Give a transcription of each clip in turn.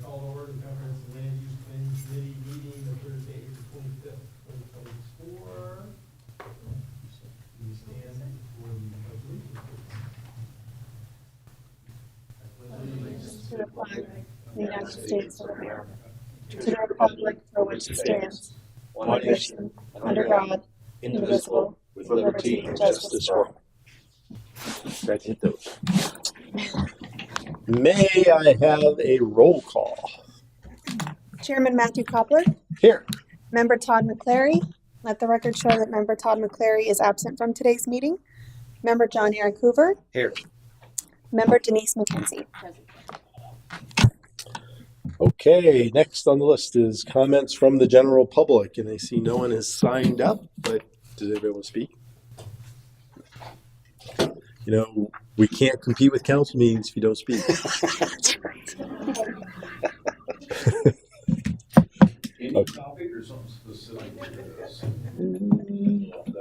call to order the Comprehensive Land Use Planning Committee meeting of Thursday, April 25th, 2024. We stand for the Allegiance to the flag of the United States of America, to the republic for which it stands, one nation, under God, indivisible, with liberty and justice for all. Right, hit those. May I have a roll call? Chairman Matthew Koppler, Here. Member Todd McClary. Let the record show that Member Todd McClary is absent from today's meeting. Member John Eric Hoover. Here. Member Denise McKenzie. Okay, next on the list is comments from the general public, and I see no one has signed up, but does anybody want to speak? You know, we can't compete with council meetings if you don't speak. Any topic or something specific to this?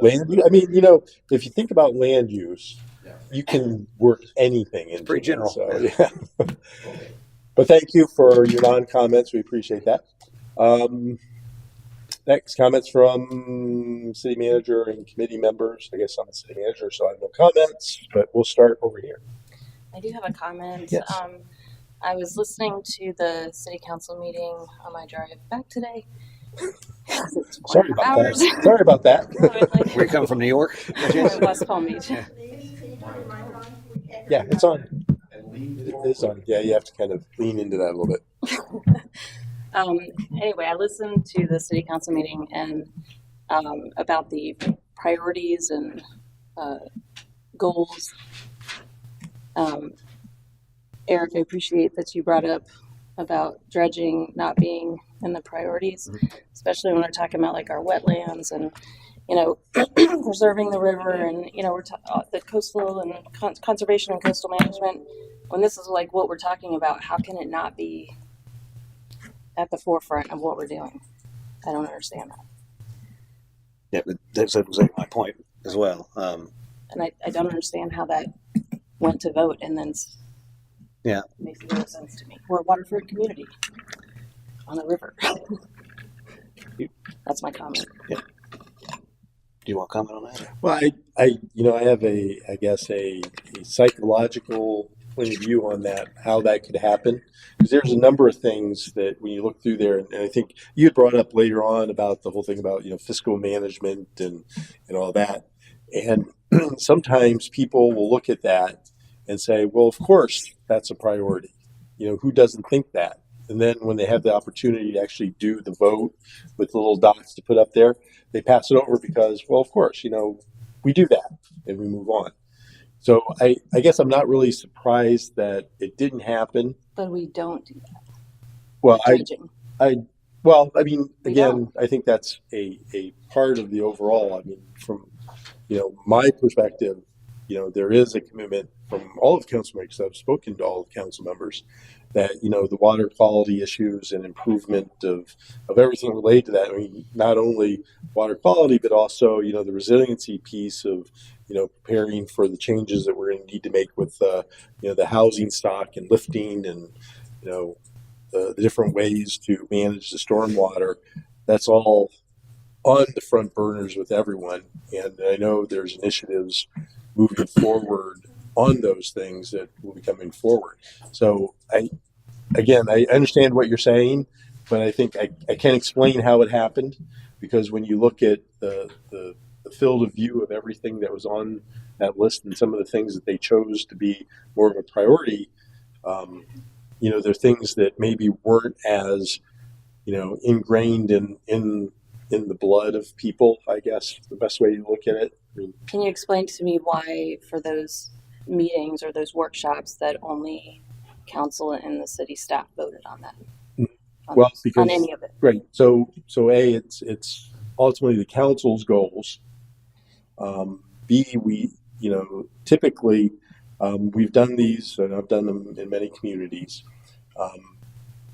Land use, I mean, you know, if you think about land use, you can work anything into pretty it, general. so, yeah. But thank you for your non-comments. We appreciate that. Next, comments from city manager and committee members. I guess I'm the city manager, so I have no comments, but we'll start over here. I do have a comment. Yes. I was listening to the city council meeting on my drive back today. Sorry about that. Sorry about that. Where you coming from, New York? West Palm Beach. Yeah, it's on. It is on. Yeah, you have to kind of lean into that a little bit. Anyway, I listened to the city council meeting and about the priorities and goals. Eric, I appreciate that you brought up about dredging not being in the priorities, especially when we're talking about like our wetlands and, you know, preserving the river and, you know, we're the coastal and conservation and coastal management. When this is like what we're talking about, how can it not be at the forefront of what we're doing? I don't understand that. Yeah, but that's exactly my point as well. And I don't understand how that went to vote and then makes no sense to me. We're a waterfront community on the river. That's my comment. Do you want to comment on that? Well, I have I guess a psychological point of view on that, how that could happen. Because there's a number of things that when you look through there, and I think you had brought up later on about the whole thing about, you know, fiscal management and all that. And sometimes people will look at that and say, well, of course, that's a priority. You know, who doesn't think that? And then when they have the opportunity to actually do the vote with little dots to put up there, they pass it over because, well, of course, you know, we do that and we move on. So I guess I'm not really surprised that it didn't happen. But we don't do that. Well, Dredging. I mean, again, I think that's a part of the overall. I mean, from, you know, my perspective, you know, there is a commitment from all of the council members. I've spoken to all of the council members that, you know, the water quality issues and improvement of everything related to that. I mean, not only water quality, but also, you know, the resiliency piece of, you know, preparing for the changes that we're going to need to make with, you know, the housing stock and lifting and, you know, the different ways to manage the stormwater. That's all on the front burners with everyone. And I know there's initiatives moving forward on those things that will be coming forward. So I understand what you're saying, but I think I can't explain how it happened, because when you look at the field of view of everything that was on that list and some of the things that they chose to be more of a priority, you know, there are things that maybe weren't as, you know, ingrained in the blood of people, I guess, the best way to look at it. I mean, Can you explain to me why for those meetings or those workshops that only council and the city staff voted on that? Well, because on any of it. Right. So it's ultimately the council's goals. B, we, you know, typically we've done these, and I've done them in many communities.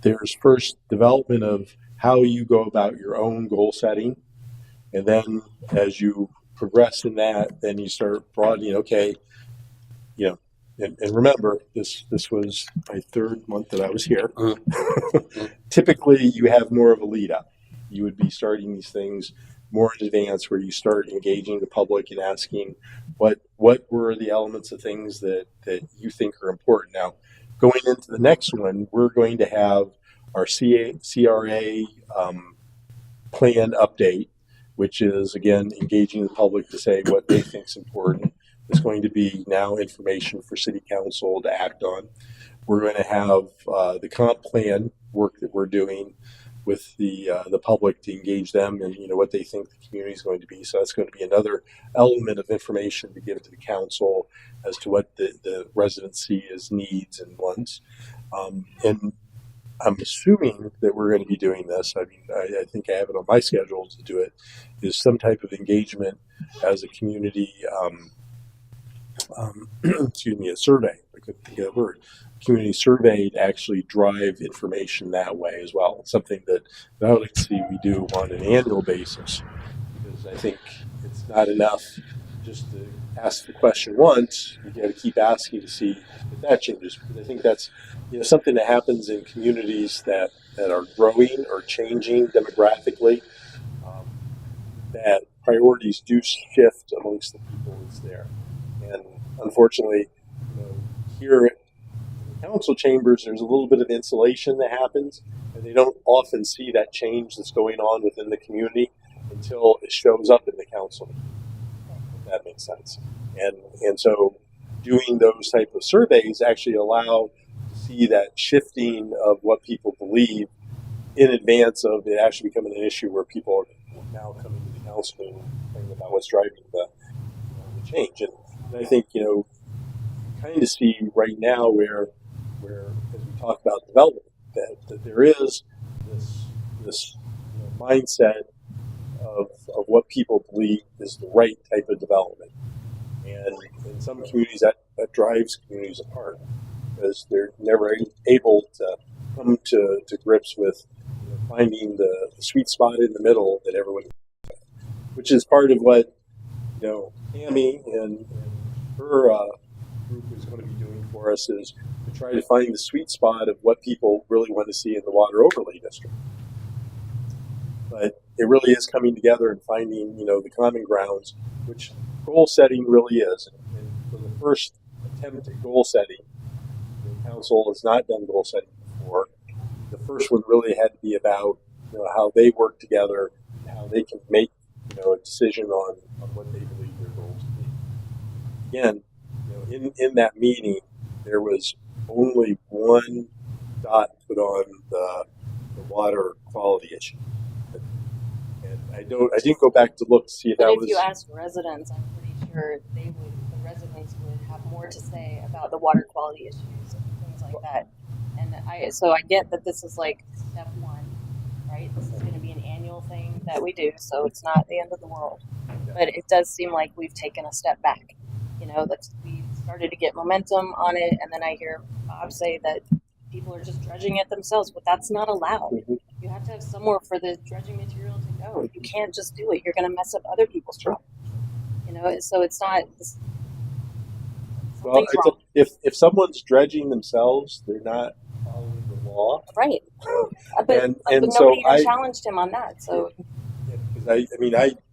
There's first development of how you go about your own goal setting, and then as you progress in that, then you start broadening. Okay, you know, and remember, this was my third month that I was here. Typically, you have more of a lead up. You would be starting these things more in advance, where you start engaging the public and asking what were the elements of things that you think are important. Now, going into the next one, we're going to have our CRA plan update, which is again engaging the public to say what they think is important. There's going to be now information for City Council to act on. We're going to have the comp plan work that we're doing with the public to engage them and what they think the community is going to be. So that's going to be another element of information to give to the council as to what the residents see as needs and wants. And I'm assuming that we're going to be doing this. I mean, I think I have it on my schedule to do it. Is some type of engagement as a community. Excuse me, a survey. I couldn't think of the word. Community survey to actually drive information that way as well. It's something that I would like to see we do on an annual basis, because I think it's not enough just to ask the question once. You got to keep asking to see if that changes. Because I think that's something that happens in communities that are growing or changing demographically. That priorities do shift amongst the people that's there, and unfortunately, here at the council chambers, there's a little bit of insulation that happens, and they don't often see that change that's going on within the community until it shows up in the council. If that makes sense. And so doing those type of surveys actually allow to see that shifting of what people believe in advance of it actually becoming an issue where people are now coming to the council and thinking about what's driving the change. And I think, kind of see right now where as we talk about development, that there is this mindset of what people believe is the right type of development. And in some communities that drives communities apart, because they're never able to come to grips with finding the sweet spot in the middle that everyone, which is part of what Tammy and her group is going to be doing for us, is to try to find the sweet spot of what people really want to see in the water overlay district. But it really is coming together and finding the common grounds, which goal setting really is. And for the first attempt at goal setting, the council has not done goal setting before. The first one really had to be about how they work together, and how they can make a decision on what they believe their goals to be. Again, in that meeting, there was only one dot put on the water quality issue, and I didn't go back to look to see if But that if was. you ask residents, I'm pretty sure the residents would have more to say about the water quality issues and things like that. And I get that this is like step one, right? This is going to be an annual thing that we do, so it's not the end of the world. But it does seem like we've taken a step back. That we started to get momentum on it, and then I hear Bob say that people are just dredging it themselves, but that's not allowed. Mhm. You have to have somewhere for the dredging material to go. You can't just do it. You're going to mess up other people's job. So it's not. Well, Something's wrong. if someone's dredging themselves, they're not following the law. Right. But And nobody so even challenged him on that. So Because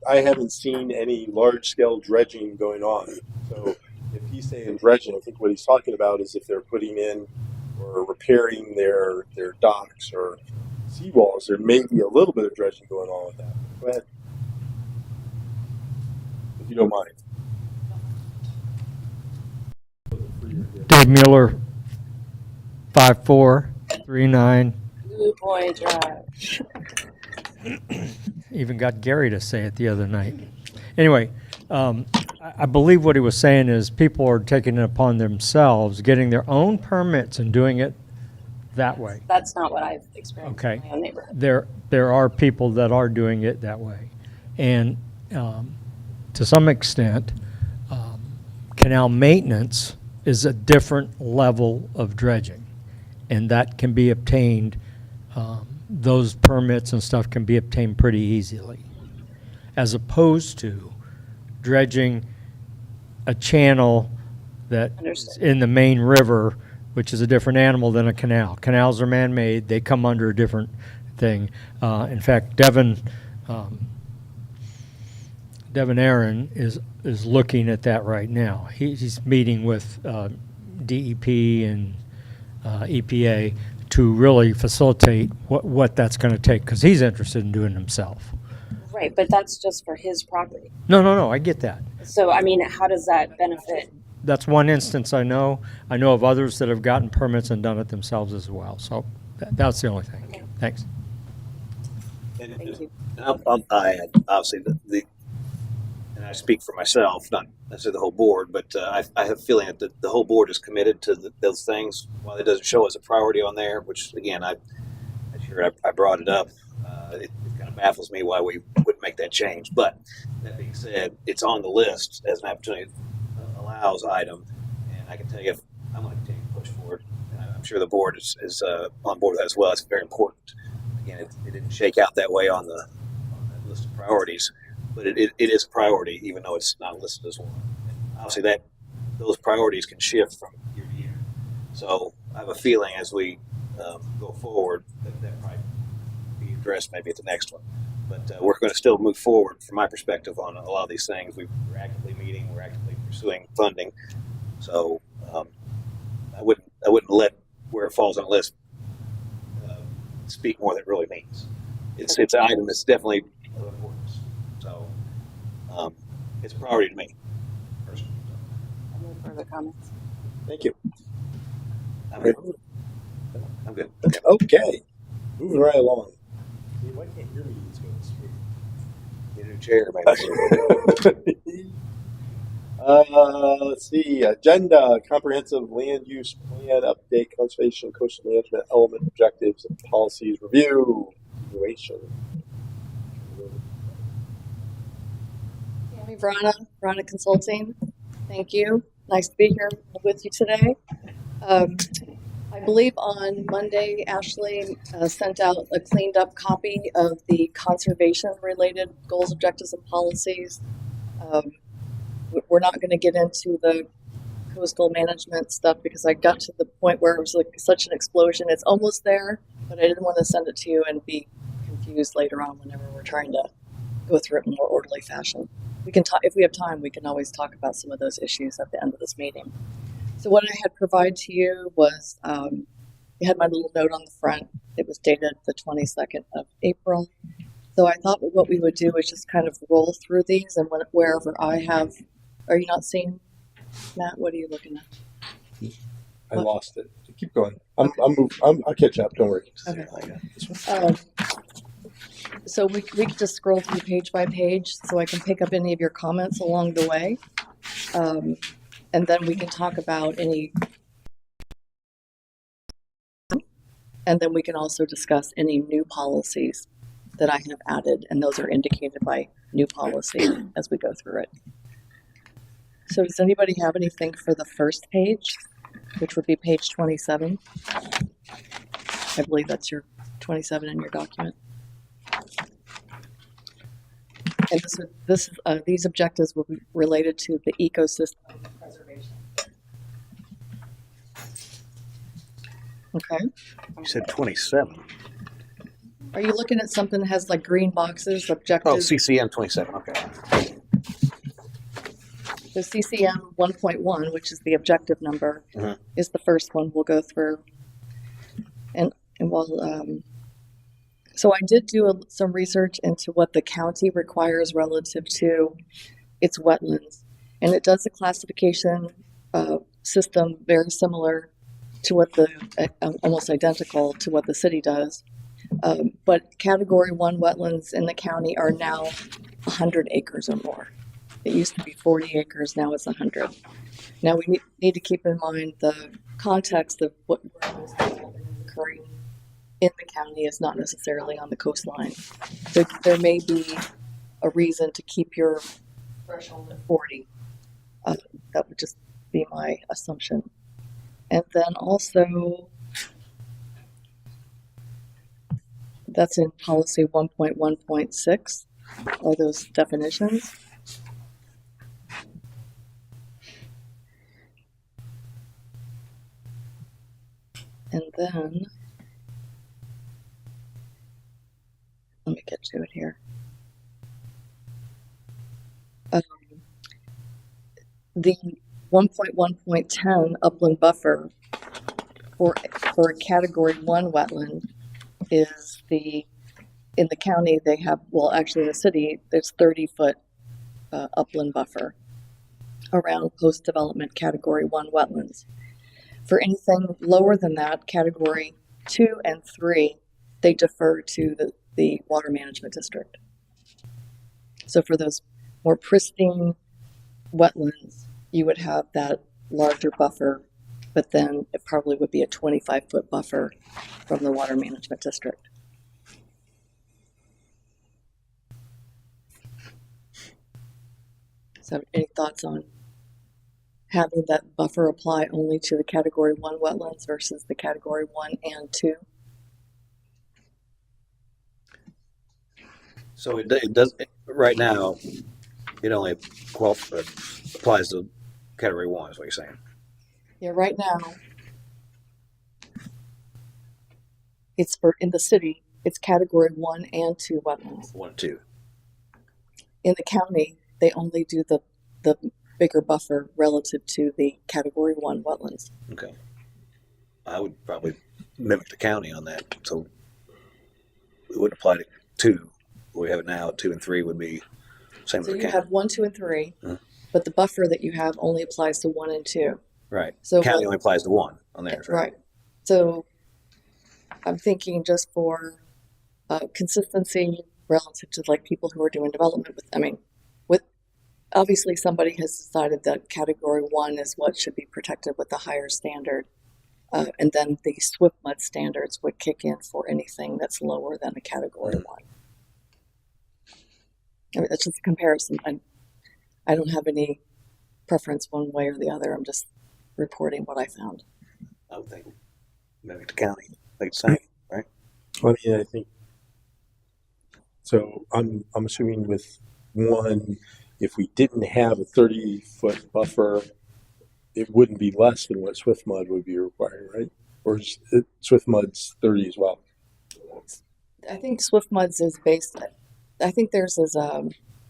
I haven't seen any large scale dredging going on. So if he's saying dredging, I think what he's talking about is if they're putting in or repairing their docks or seawalls, there may be a little bit of dredging going on with that. Go ahead, if you don't mind. Dave Mueller, 5439. Blue Point Drive. Even got Gary to say it the other night. Anyway, I believe what he was saying is people are taking it upon themselves, getting their own permits and doing it that way. That's not what I've experienced Okay. in my own neighborhood. There are people that are doing it that way. And to some extent, canal maintenance is a different level of dredging. And that can be obtained, those permits and stuff can be obtained pretty easily. As opposed to dredging a channel that is Understood. in the main river, which is a different animal than a canal. Canals are man-made, they come under a different thing. In fact, Devin Aaron is looking at that right now. He's meeting with DEP and EPA to really facilitate what that's going to take, because he's interested in doing it himself. Right, but that's just for his property. No, I get that. So, I mean, how does that benefit? That's one instance I know. I know of others that have gotten permits and done it themselves as well. So that's the only thing. Okay. Thanks. Thank you. I obviously and I speak for myself, not necessarily the whole board, but I have a feeling that the whole board is committed to those things. While it doesn't show as a priority on there, which again, I brought it up. It kind of baffles me why we wouldn't make that change. But that being said, it's on the list as an opportunity allows item, and I can tell you if I'm going to continue to push for it. And I'm sure the board is on board with that as well. It's very important. Again, it didn't shake out that way on that list of priorities, but it is a priority, even though it's not listed as one. And obviously, those priorities can shift from year to year. So I have a feeling as we go forward that might be addressed maybe at the next one. But we're going to still move forward, from my perspective, on a lot of these things. We're actively meeting, we're actively pursuing funding. So I wouldn't let where it falls on the list speak more than it really means. It's an item that's definitely of importance. So it's a priority to me, personally. No further comments. Thank you. I'm good. I'm good. Okay, moving right along. Why can't your meetings go straight? Get a new chair, maybe. Let's see, agenda, comprehensive land use plan update, conservation, coastal management, element objectives and policies review, evaluation. Tammy Vrana Consulting. Thank you. Nice to be here with you today. I believe on Monday, Ashley sent out a cleaned up copy of the conservation related goals, objectives, and policies. We're not going to get into the coastal management stuff because I got to the point where it was like such an explosion. It's almost there, but I didn't want to send it to you and be confused later on whenever we're trying to go through it in a more orderly fashion. We can talk, if we have time, we can always talk about some of those issues at the end of this meeting. So what I had provided to you was, you had my little note on the front. It was dated the 22nd of April. So I thought what we would do is just kind of roll through these, and wherever I have, are you not seeing, Matt? What are you looking at? I lost it. Keep going. I'll catch up. Don't worry. Okay. So we could just scroll through page by page, so I can pick up any of your comments along the way, and then we can talk about any. And then we can also discuss any new policies that I have added, and those are indicated by new policy as we go through it. So does anybody have anything for the first page, which would be page 27? I believe that's your 27 in your document. And these objectives will be related to the ecosystem preservation. Okay. You said 27. Are you looking at something that has like green boxes, Oh, objectives? CCM 27. Okay. The CCM 1.1, which is the objective number, Mhm. is the first one we'll go through. And we'll, so I did do some research into what the county requires relative to its wetlands. And it does a classification system very similar to what almost identical to what the city does. But category 1 wetlands in the county are now 100 acres or more. It used to be 40 acres, now it's 100. Now we need to keep in mind the context of what is occurring in the county is not necessarily on the coastline. There may be a reason to keep your threshold at 40. That would just be my assumption. And then also, that's in policy 1.1.6, are those definitions. And then, let me get to it here. The 1.1.10 upland buffer for a category 1 wetland is in the county they have, well, actually the city, there's 30-foot upland buffer around post-development category 1 wetlands. For anything lower than that, category 2 and 3, they defer to the water management district. So for those more pristine wetlands, you would have that larger buffer, but then it probably would be a 25-foot buffer from the water management district. So any thoughts on having that buffer apply only to the category 1 wetlands versus the category 1 and 2? So it does, right now, it only applies to category 1, is what you're saying. Yeah, right now, it's in the city, it's category 1 and 2 wetlands. 1 and 2. In the county, they only do the bigger buffer relative to the category 1 wetlands. Okay. I would probably mimic the county on that. So it wouldn't apply to 2. We have it now. 2 and 3 would be same So as the you county. have 1, 2, and 3, but the buffer that you have only applies to 1 and 2. Right. So County what- only applies to 1 on theirs, right? Right. So I'm thinking just for consistency relative to like people who are doing development with obviously somebody has decided that category 1 is what should be protected with the higher standard. And then the Swift Mud standards would kick in for anything that's lower than a category 1. I mean, that's just a comparison. I don't have any preference one way or the other. I'm just reporting what I found. I would think mimic the county. Like the same, right? Well, yeah, I think so. I'm assuming with 1, if we didn't have a 30-foot buffer, it wouldn't be less than what Swift Mud would be requiring, right? Or is Swift Mud's 30 as well? I think Swift Mud's is based. I think theirs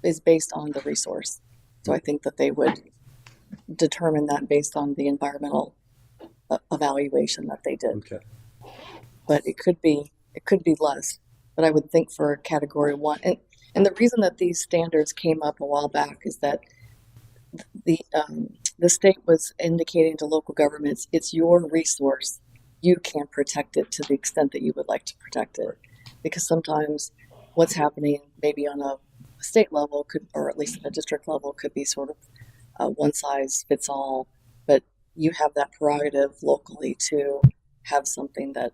is based on the resource. So I think that they would determine that based on the environmental evaluation that they did. Okay. But it could be less. But I would think for category 1, and the reason that these standards came up a while back is that the state was indicating to local governments, it's your resource. You can protect it to the extent that you would like to protect it. Because sometimes what's happening maybe on a state level could, or at least at a district level, could be sort of one size fits all. But you have that prerogative locally to have something that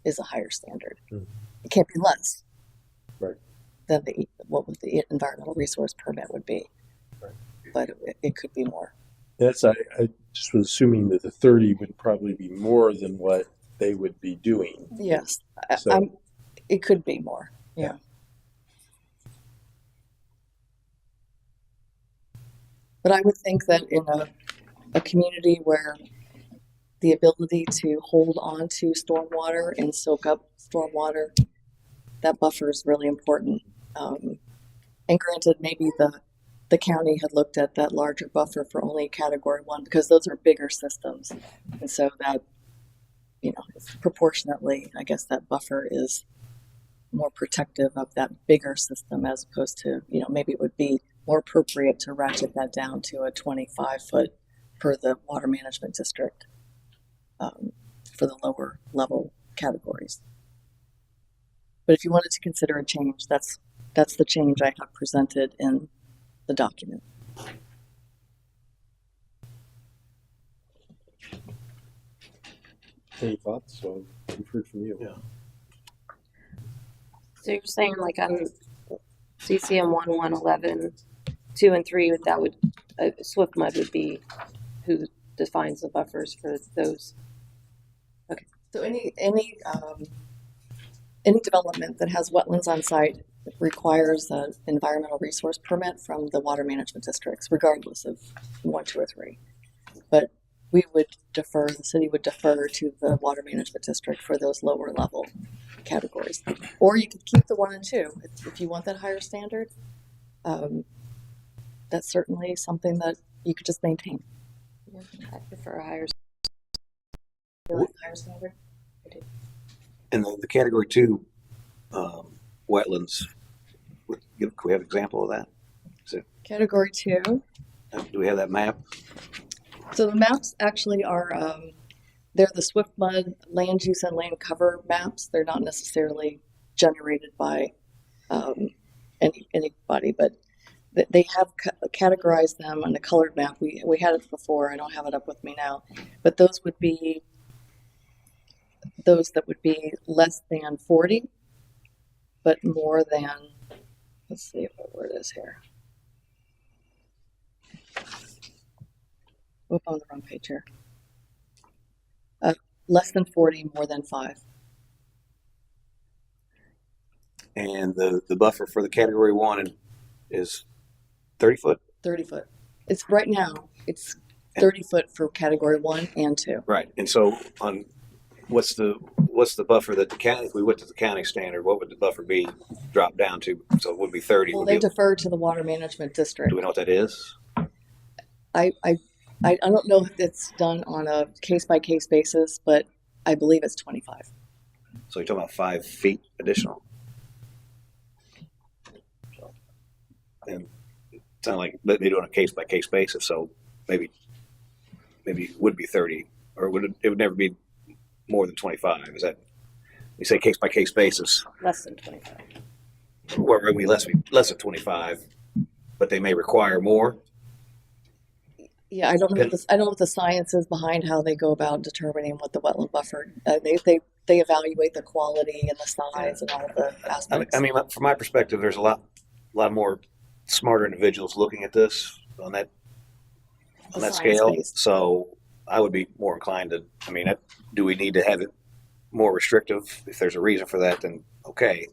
is a higher standard. It can't be less Right. than what the environmental resource permit would be. Right. But it could be more. That's I just was assuming that the 30 would probably be more than what they would be doing. Yes, So- it could be more. Yeah. But I would think that in a community where the ability to hold on to stormwater and soak up stormwater, that buffer is really important. And granted, maybe the county had looked at that larger buffer for only category 1 because those are bigger systems. And so that, proportionately, I guess that buffer is more protective of that bigger system as opposed to, maybe it would be more appropriate to ratchet that down to a 25-foot per the water management district for the lower level categories. But if you wanted to consider a change, that's the change I have presented in the document. Any thoughts? So we've heard from you. Yeah. So you're saying like on CCM 111, 2 and 3, that would Swift Mud would be who defines the buffers for those. So any development that has wetlands on site requires an environmental resource permit from the water management districts, regardless of 1, 2, or 3. But we would defer, the city would defer to the water management district for those lower level categories. Or you could keep the 1 and 2 if you want that higher standard. That's certainly something that you could just maintain. I prefer a higher. You like the higher standard? And the category 2 wetlands, can we have an example of that? Category 2. Do we have that map? So the maps actually are, they're the Swift Mud land use and land cover maps. They're not necessarily generated by anybody, but they have categorized them on a colored map. We had it before. I don't have it up with me now, but those would be those that would be less than 40, but more than, let's see what word it is here. Whoop, on the wrong page here. Less than 40, more than 5. And the buffer for the category 1 is 30 foot? 30 foot. It's right now, it's 30 foot for category 1 and 2. Right. And so on what's the buffer that the county, if we went to the county standard, what would the buffer be dropped down to? So it would be 30. Well, would they be, defer to the water management district. do we know what that is? I don't know if it's done on a case by case basis, but I believe it's 25. So you're talking about 5 feet additional? And it sounds like they do it on a case by case basis. So maybe it would be 30, or it would never be more than 25. Is that, you say case by case basis? Less than 25. Where it would be less than 25, but they may require more. Yeah, I don't know what the science is behind how they go about determining what the wetland buffer. They evaluate the quality and the size and all of the aspects. I mean, from my perspective, there's a lot more smarter individuals looking at this on that scale. Science-based. So I would be more inclined to. I mean, do we need to have it more restrictive? If there's a reason for that, then okay.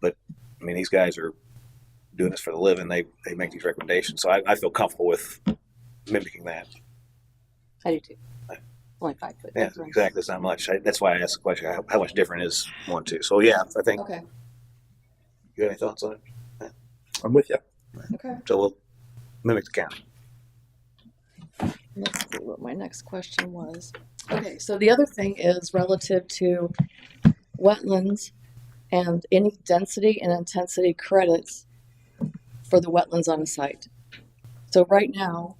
But I mean, these guys are doing this for the living. They make these recommendations, so I feel comfortable with mimicking that. I do too. Only 5 foot. Yeah, difference. exactly. It's not much. That's why I asked the question: how much different is 1, 2? So yeah, I think. Okay. You have any thoughts on it? I'm with you. Okay. So we'll mimic the county. Let's see what my next question was. Okay, so the other thing is relative to wetlands and any density and intensity credits for the wetlands on a site. So right now,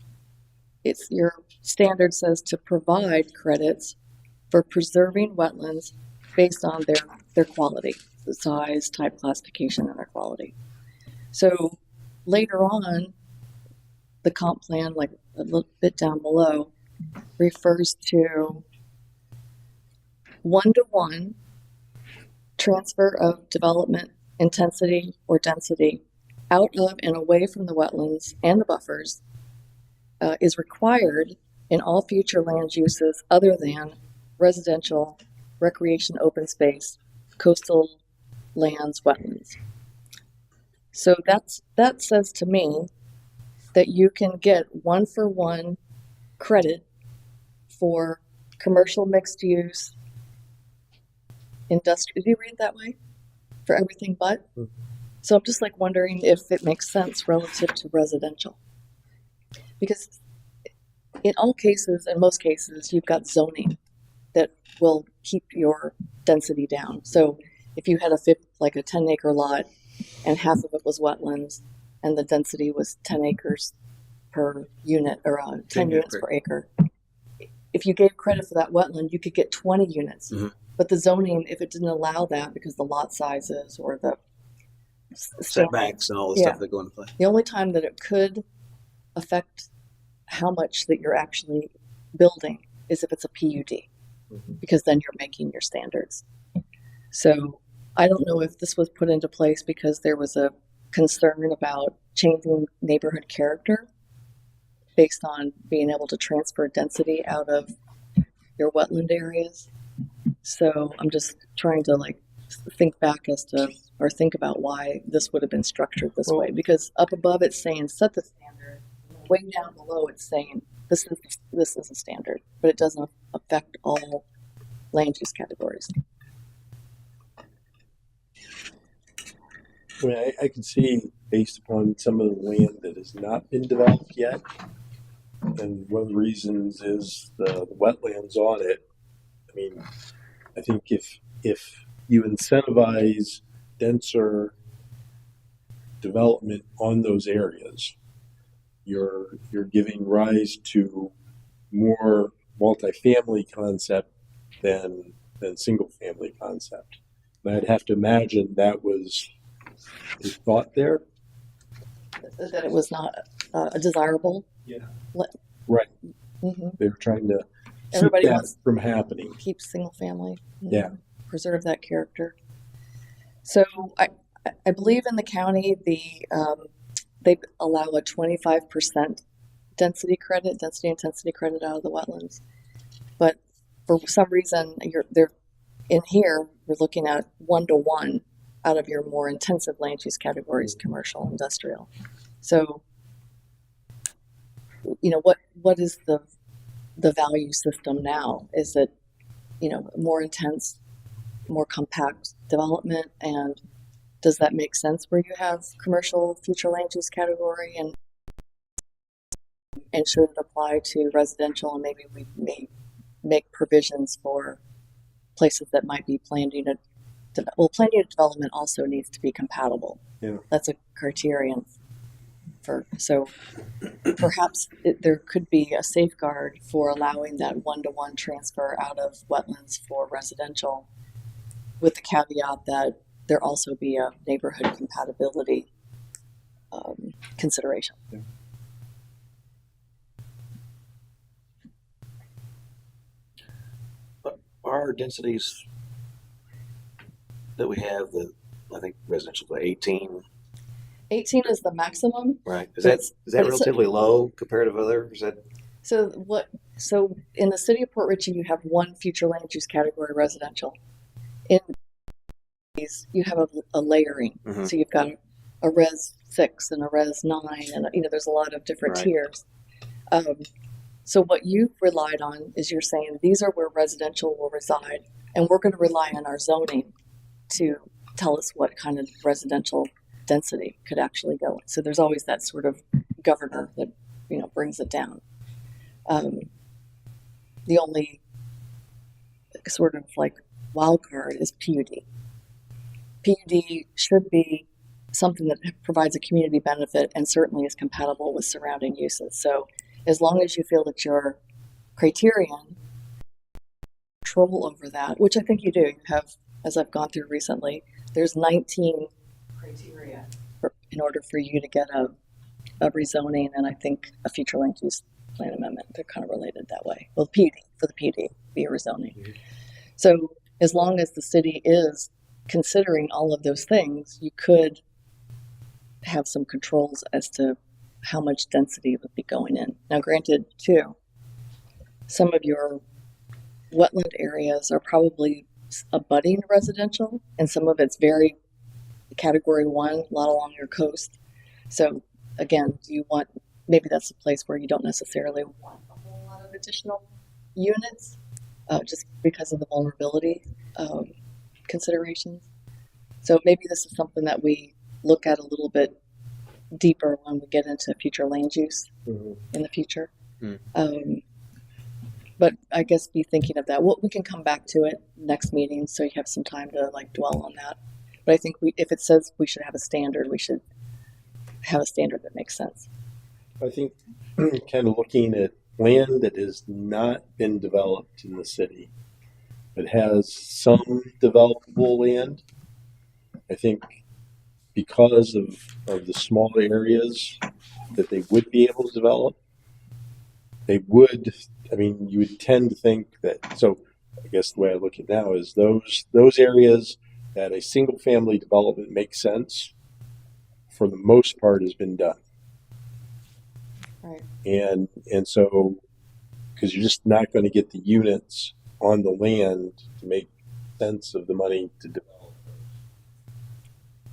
it's your standard says to provide credits for preserving wetlands based on their quality, the size, type classification, and their quality. So later on, the comp plan, like a little bit down below, refers to 1-to-1 transfer of development intensity or density out of and away from the wetlands and the buffers is required in all future land uses other than residential, recreation, open space, coastal lands, wetlands. So that says to me that you can get 1-for-1 credit for commercial mixed use, industrial. Do you read it that way? For everything but? So I'm just like wondering if it makes sense relative to residential. Because in all cases, in most cases, you've got zoning that will keep your density down. So if you had a 10-acre lot and half of it was wetlands and the density was 10 acres per unit or 10 units per acre, if you gave credit for that wetland, you could get 20 units. Mhm. But the zoning, if it didn't allow that because the lot sizes or the Setbacks and all the Yeah. stuff that go into play. the only time that it could affect how much that you're actually building is if it's a PUD, because then you're making your standards. So I don't know if this was put into place because there was a concern about changing neighborhood character based on being able to transfer density out of your wetland areas. So I'm just trying to think back think about why this would have been structured this way, because up above it's saying set the standard, way down below it's saying this is a standard, but it doesn't affect all land use categories. I mean, I can see based upon some of the land that has not been developed yet, and one of the reasons is the wetlands on it. I mean, I think if you incentivize denser development on those areas, you're giving rise to more multifamily concept than single family concept. And I'd have to imagine that was a thought there. That it was not desirable. Yeah. Let- Right. Mm-hmm. They were trying to keep Everybody that wants from happening. keep single family. Yeah. Preserve that character. So I believe in the county they allow a 25% density intensity credit out of the wetlands, but for some reason they're in here. We're looking at 1-to-1 out of your more intensive land use categories, commercial, industrial. So, you know, what is the value system now? Is it, you know, more intense, more compact development, and does that make sense where you have commercial future land use category, and should it apply to residential, and maybe we may make provisions for places that might be planned unit planned unit development also needs to be compatible. Yeah. That's a criterion so perhaps there could be a safeguard for allowing that 1-to-1 transfer out of wetlands for residential, with the caveat that there also be a neighborhood compatibility consideration. Yeah. Our densities that we have, I think residential for 18, 18 is the maximum. right? Is But that it's- relatively low compared to other? Is that So in the city of Port Richey, you have one future land use category residential. In these, you have a layering. Mhm. So you've got a res 6 and a res 9, and you know there's a lot of different Right. tiers. So what you've relied on is you're saying these are where residential will reside, and we're going to rely on our zoning to tell us what kind of residential density could actually go in. So there's always that sort of governor that brings it down. The only sort of like wild card is PUD. PUD should be something that provides a community benefit and certainly is compatible with surrounding uses. So as long as you feel that your criterion control over that, which I think you do, you have, as I've gone through recently, there's 19 criteria in order for you to get a rezoning and I think a future land use plan amendment. They're kind of related that way. Well, for the PUD, be a rezoning. Mm-hmm. So as long as the city is considering all of those things, you could have some controls as to how much density would be going in. Now, granted, too, some of your wetland areas are probably abutting residential, and some of it's very category 1, a lot along your coast. So again, maybe that's a place where you don't necessarily want a whole lot of additional units, just because of the vulnerability considerations. So maybe this is something that we look at a little bit deeper when we get into future land use in the future. But I guess be thinking of that. We can come back to it next meeting, so you have some time to dwell on that. But I think if it says we should have a standard, we should have a standard that makes sense. I think kind of looking at land that has not been developed in the city, but has some developable land. I think because of the small areas that they would be able to develop, you would tend to think that, so I guess the way I look at it now is those areas that a single family development makes sense, for the most part, has been done. Right. And so, because you're just not going to get the units on the land to make sense of the money to develop.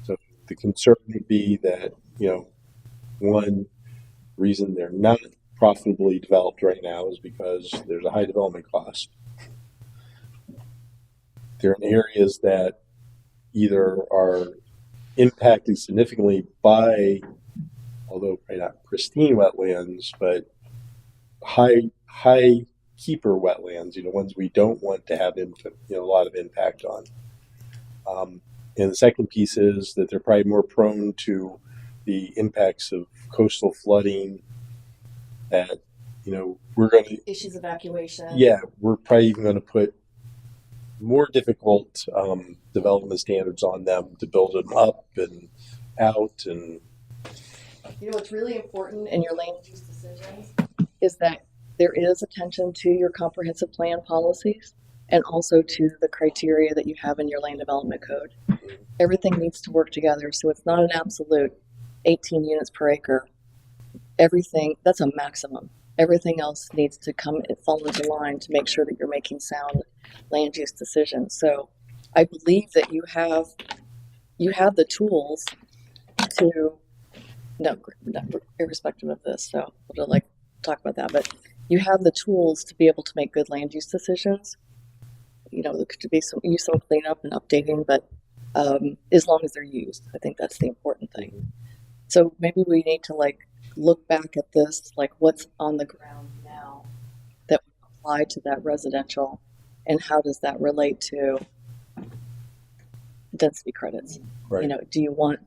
So the concern would be that, one reason they're not profitably developed right now is because there's a high development cost. They're in areas that either are impacted significantly by, although probably not pristine wetlands, but high keeper wetlands, ones we don't want to have a lot of impact on. And the second piece is that they're probably more prone to the impacts of coastal flooding. That we're going to, Issues of evacuation. yeah, we're probably even going to put more difficult development standards on them to build them up and out. And What's really important in your land use decisions is that there is attention to your comprehensive plan policies and also to the criteria that you have in your land development code. Everything needs to work together, so it's not an absolute 18 units per acre. Everything, that's a maximum. Everything else needs to fall into line to make sure that you're making sound land use decisions. So I believe that you have the tools to, no, irrespective of this, so we'll talk about that, but you have the tools to be able to make good land use decisions. There could be some cleanup and updating, but as long as they're used, I think that's the important thing. So maybe we need to look back at this, what's on the ground now that would apply to that residential, and how does that relate to density credits? right. Do you want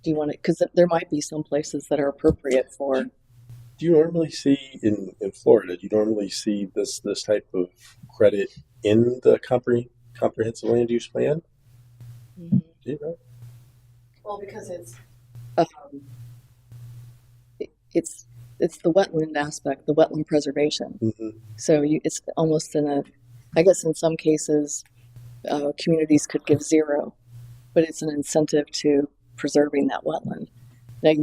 it, because there might be some places that are appropriate for. Do you normally see in Florida? Do you normally see this type of credit in the comprehensive land use plan? Mm-hmm. Do you know? Well, because it's the wetland aspect, the wetland preservation. Mm-hmm. So it's almost I guess in some cases, communities could give zero, but it's an incentive to preserving that wetland. Now,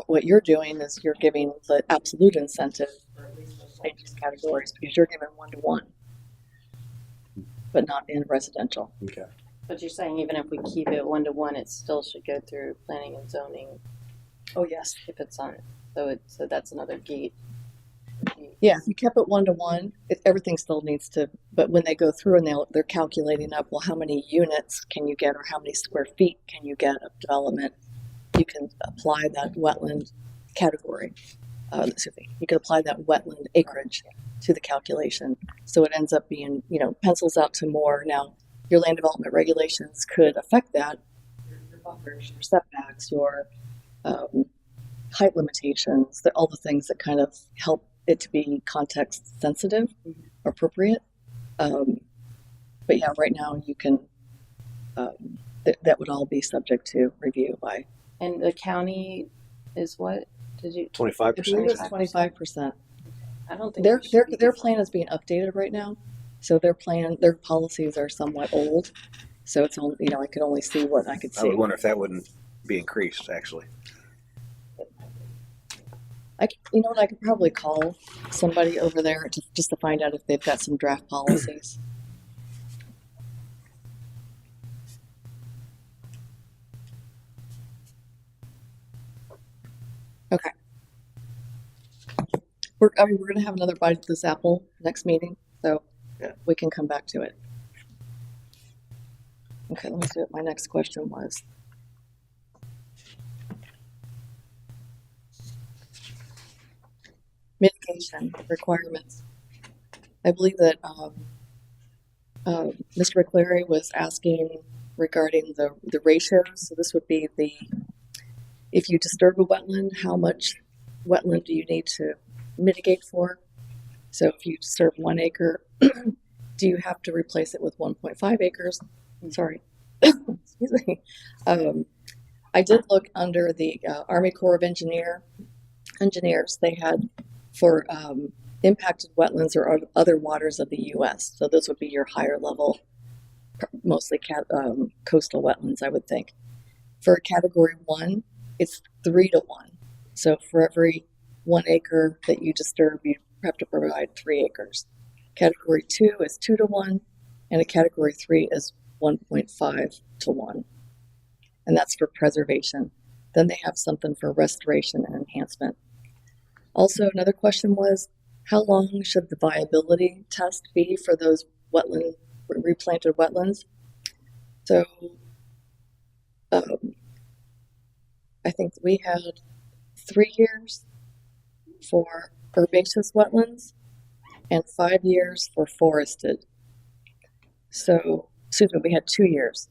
what you're doing is you're giving the absolute incentive for at least those land use categories, because you're giving 1-to-1, but not in residential. Okay. But you're saying even if we keep it 1-to-1, it still should go through planning and zoning Oh yes. if it's on. So that's another gate. Yeah, if you kept it 1-to-1, everything still needs to. But when they go through and they're calculating up, well, how many units can you get, or how many square feet can you get of development? You can apply that wetland category. You can apply that wetland acreage to the calculation, so it ends up being pencils out to more. Now, your land development regulations could affect that. Your buffers, your setbacks, your height limitations, all the things that kind of help it to be context sensitive, appropriate. But yeah, right now you can, that would all be subject to review by, And the county is what? Did you? 25%. I believe it's 25%. I don't think Their it should be their different. plan is being updated right now, so their policies are somewhat old. So it's only, I could only see what I could I see. would wonder if that wouldn't be increased, actually. I could probably call somebody over there just to find out if they've got some draft policies. Okay. We're going to have another bite of this apple next meeting, so Yeah. we can come back to it. Okay, let me see what my next question was. Mitigation requirements. I believe that Mr. McCleary was asking regarding the ratios. So this would be if you disturb a wetland, how much wetland do you need to mitigate for? So if you disturb 1 acre, do you have to replace it with 1.5 acres? Sorry, excuse me. I did look under the Army Corps of Engineers. They had for impacted wetlands or other waters of the U.S. So those would be your higher level, mostly coastal wetlands, I would think. For Category 1, it's 3-to-1. So for every 1 acre that you disturb, you have to provide 3 acres. Category 2 is 2-to-1, and a Category 3 is 1.5-to-1. And that's for preservation. Then they have something for restoration and enhancement. Also, another question was, how long should the viability test be for those replanted wetlands? So, I think we had 3 years for herbaceous wetlands and 5 years for forested. So, excuse me, we had 2 years,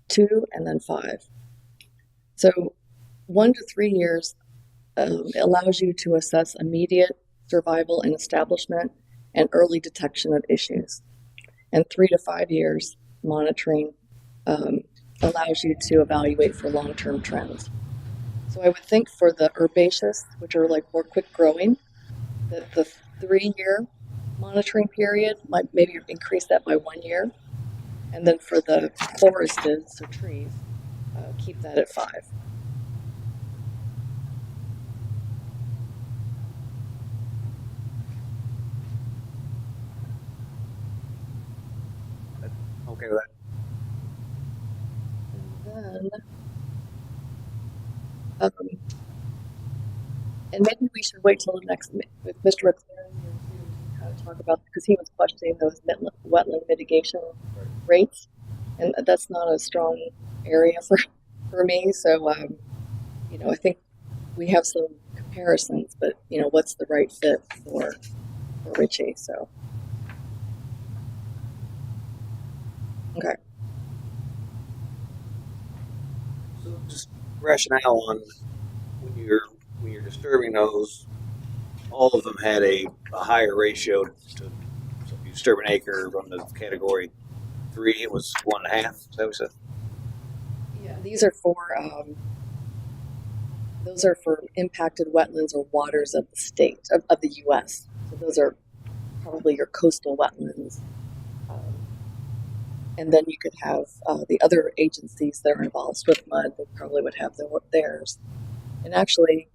2 and then 5. So 1 to 3 years allows you to assess immediate survival and establishment and early detection of issues. And 3 to 5 years monitoring allows you to evaluate for long-term trends. So I would think for the herbaceous, which are like more quick growing, that the 3-year monitoring period might maybe increase that by 1 year. And then for the forested, so trees, keep that at 5. Okay with that? And then, and maybe we should wait till the next with Mr. McLaren to kind of talk about, because he was questioning those wetland mitigation rates, and that's not a strong area for me. So, I think we have some comparisons, but what's the right fit for Richie? So, okay. So just rationale on when you're disturbing those, all of them had a higher ratio to, so if you disturb an acre on the category 3, it was 1.5. Is that what you said? Yeah, these are for those are for impacted wetlands or waters of the state of the U.S. So those are probably your coastal wetlands, and then you could have the other agencies that are involved. SwiftMud, they probably would have theirs, and actually,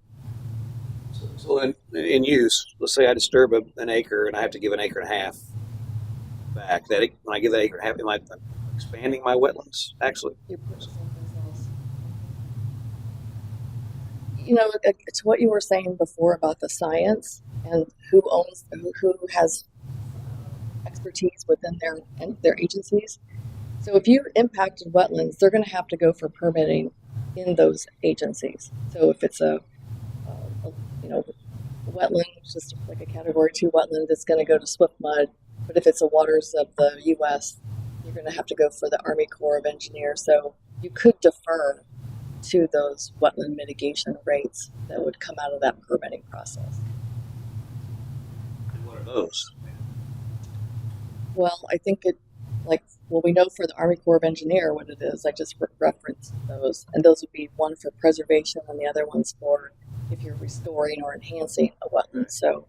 So in use, let's say I disturb an acre and I have to give an acre and a half back. That when I give that acre and a half, am I expanding my wetlands? Actually, you're putting someplace else. It's what you were saying before about the science and who has expertise within their agencies. So if you impacted wetlands, they're going to have to go for permitting in those agencies. So if it's a wetland, just like a category 2 wetland, it's going to go to SwiftMud. But if it's the waters of the U.S., you're going to have to go for the Army Corps of Engineers. So you could defer to those wetland mitigation rates that would come out of that permitting process. what are those? Well, I think we know for the Army Corps of Engineer what it is. I just referenced those, and those would be one for preservation and the other one's for if you're restoring or enhancing a wetland. So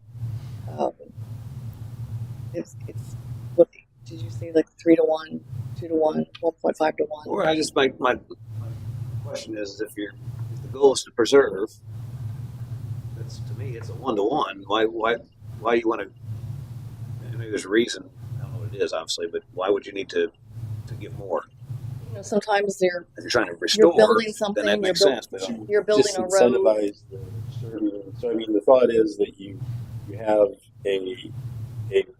it's what did you say, like 3 to 1, 2 to 1, 1.5 to 1? Or I just my question is if the goal is to preserve, that's to me it's a 1-to-1. Why do you want to? Maybe there's a reason. I don't know what it is, obviously, but why would you need to give more? Sometimes If you're trying to restore, building something, then that makes sense. But you're building a road. Disincentivize the disturbing. So I mean, the thought is that you have a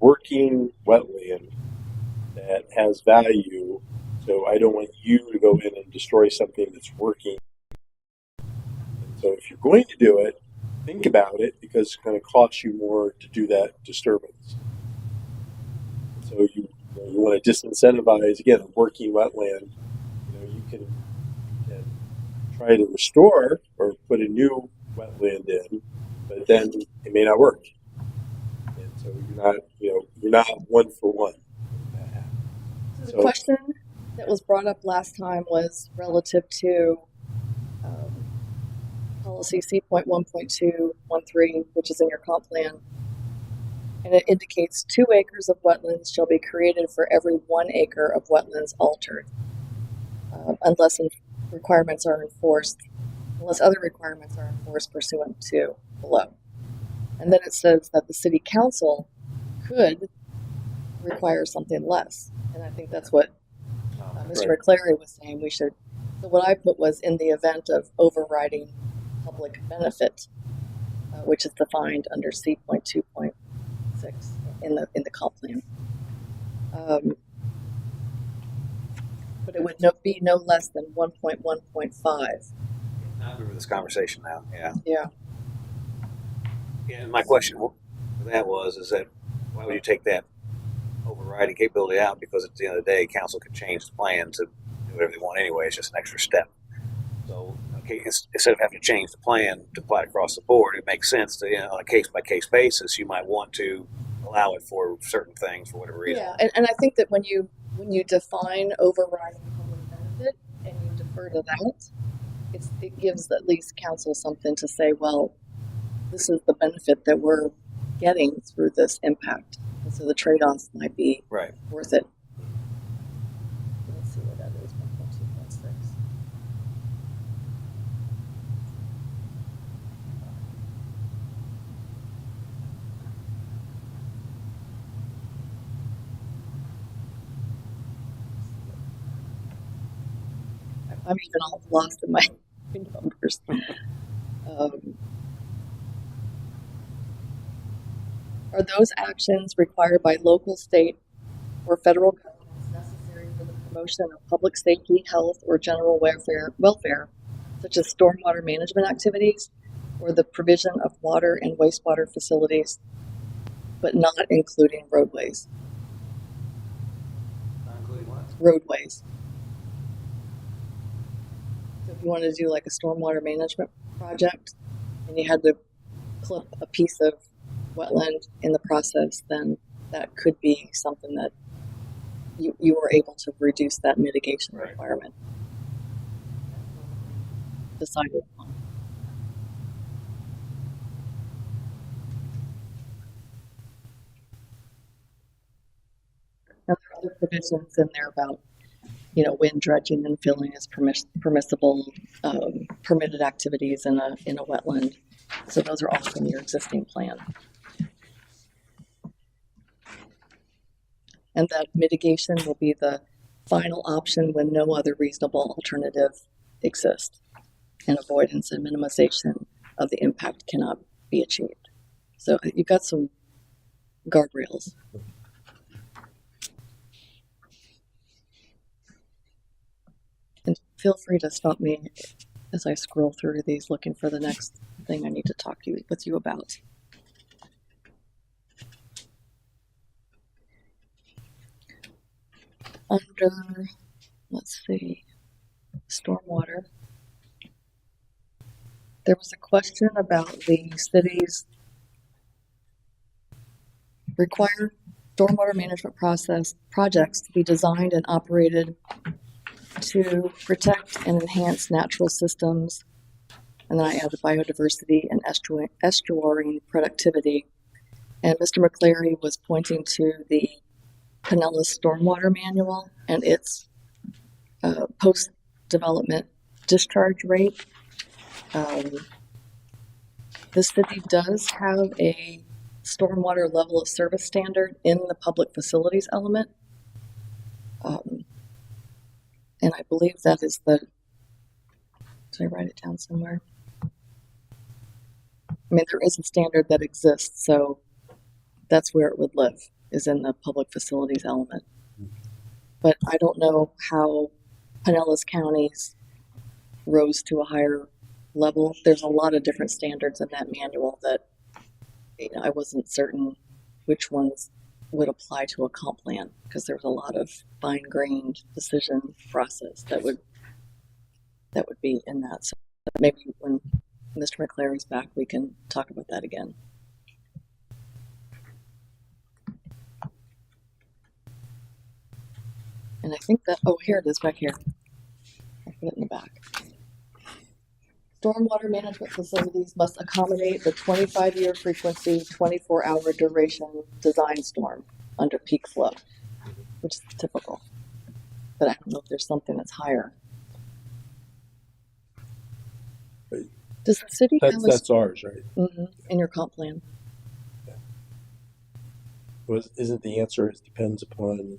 working wetland that has value. So I don't want you to go in and destroy something that's working. And so if you're going to do it, think about it, because it's going to cost you more to do that disturbance. So you want to disincentivize, again, a working wetland. You can try to restore or put a new wetland in, but then it may not work. And so you're not 1 for 1. So the question that was brought up last time was relative to policy C.1.213, which is in your comp plan. And it indicates 2 acres of wetlands shall be created for every 1 acre of wetlands altered, unless requirements are enforced, unless other requirements are enforced pursuant to below. And then it says that the city council could require something less. And I think that's what Mr. McClary was saying we should. So what I put was in the event of overriding public benefit, which is defined under C.2.6 in the comp plan. But it would be no less than 1.1.5. I remember this conversation now. Yeah. Yeah. And my question for that is that why would you take that overriding capability out? Because at the end of the day, council could change the plan to do whatever they want anyway. It's just an extra step. So instead of having to change the plan to apply it across the board, it makes sense to, on a case by case basis, you might want to allow it for certain things for whatever reason. Yeah, and I think that when you define overriding public benefit and you defer to that, it gives at least council something to say, well, this is the benefit that we're getting through this impact. And so the trade-offs might be Right. worth it. Let's see what that is, 1.2.6. I'm even all lost in my numbers. Are those actions required by local, state, or federal governments necessary for the promotion of public safety, health, or general welfare, such as stormwater management activities, or the provision of water and wastewater facilities, but not including roadways? Not including what? Roadways. So if you wanted to do like a stormwater management project and you had to clip a piece of wetland in the process, then that could be something that you were able to reduce that mitigation Right. requirement. Decided upon. Now, there are other provisions in there about, when dredging and filling is permissible, permitted activities in a wetland. So those are all from your existing plan. And that mitigation will be the final option when no other reasonable alternative exists, and avoidance and minimization of the impact cannot be achieved. So you've got some guardrails. And feel free to stop me as I scroll through these looking for the next thing I need to talk with you about. Under, let's see, stormwater, there was a question about the city's required stormwater management projects to be designed and operated to protect and enhance natural systems. And then I added biodiversity and estuarine productivity. And Mr. McCleary was pointing to the Pinellas Stormwater Manual and its post-development discharge rate. The city does have a stormwater level of service standard in the public facilities element. And I believe that is did I write it down somewhere? I mean, there is a standard that exists, so that's where it would live, is in the public facilities element. But I don't know how Pinellas County's rose to a higher level. There's a lot of different standards in that manual that I wasn't certain which ones would apply to a comp plan, because there's a lot of fine-grained decision process that would be in that. So maybe when Mr. McCleary's back, we can talk about that again. And I think that, here it is back here. I put it in the back. Stormwater management facilities must accommodate the 25-year frequency, 24-hour duration design storm under peak flow, which is typical. But I don't know if there's something that's higher. Right. Does the city have That's ours, right? in your comp plan? Isn't the answer? It depends upon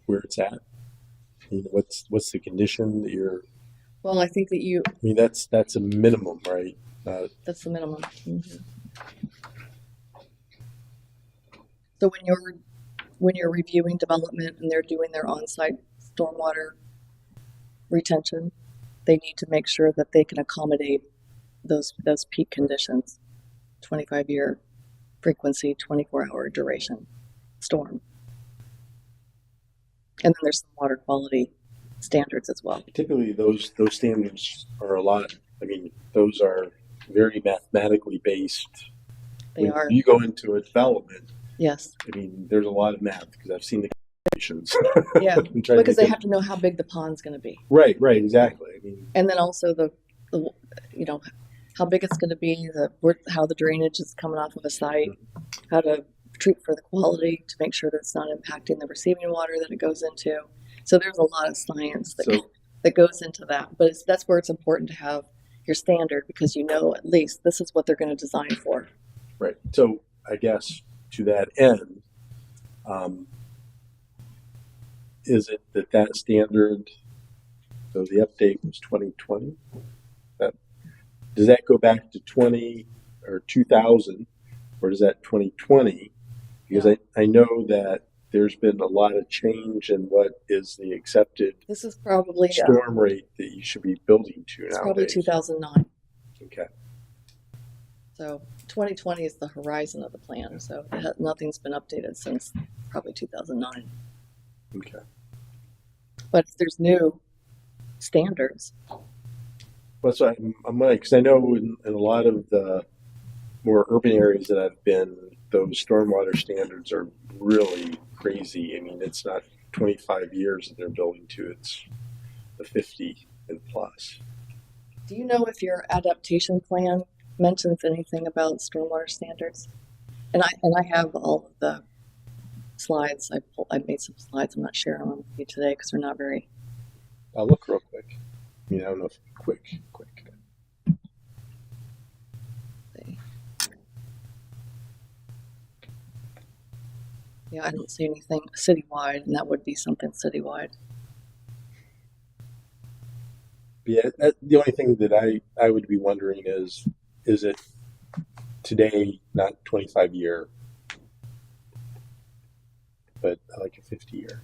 where it's at. What's the condition that you're? Well, I think that I mean, that's a minimum, right? that's the minimum. So when you're reviewing development and they're doing their on-site stormwater retention, they need to make sure that they can accommodate those peak conditions, 25-year frequency, 24-hour duration storm. And then there's some water quality standards as well. Typically, those standards are a lot. I mean, those are very mathematically based. They When are, you go into a development, yes, I mean, there's a lot of math because I've seen the calculations. yeah, I'm trying to because they think have to know how big the pond's going to be, right, exactly. I mean, and then also the you know how big it's going to be, how the drainage is coming off of a site, how to treat for the quality to make sure that it's not impacting the receiving water that it goes into. So there's a lot of science that goes into that, but that's where it's important to have your standard because you know at least this is what they're going to design for. right. So I guess to that end, is it that standard? So the update was 2020. Does that go back to 20 or 2000, or is that 2020? Because I know that there's been a lot of change in what is the accepted This is probably storm rate that you should be building to it's nowadays. probably 2009. Okay. So 2020 is the horizon of the plan. So nothing's been updated since probably 2009. Okay. But if there's new standards, Well, so I'm like, because I know in a lot of the more urban areas that I've been, those stormwater standards are really crazy. I mean, it's not 25 years that they're building to; it's the 50 and plus. do you know if your adaptation plan mentions anything about stormwater standards? And I have all of the slides. I made some slides. I'm not sharing them with you today because they're not very. I'll look real quick. I mean, I don't know if quick. Yeah, I don't see anything citywide, and that would be something citywide. Yeah, the only thing that I would be wondering is it today not 25 year, but like a 50 year?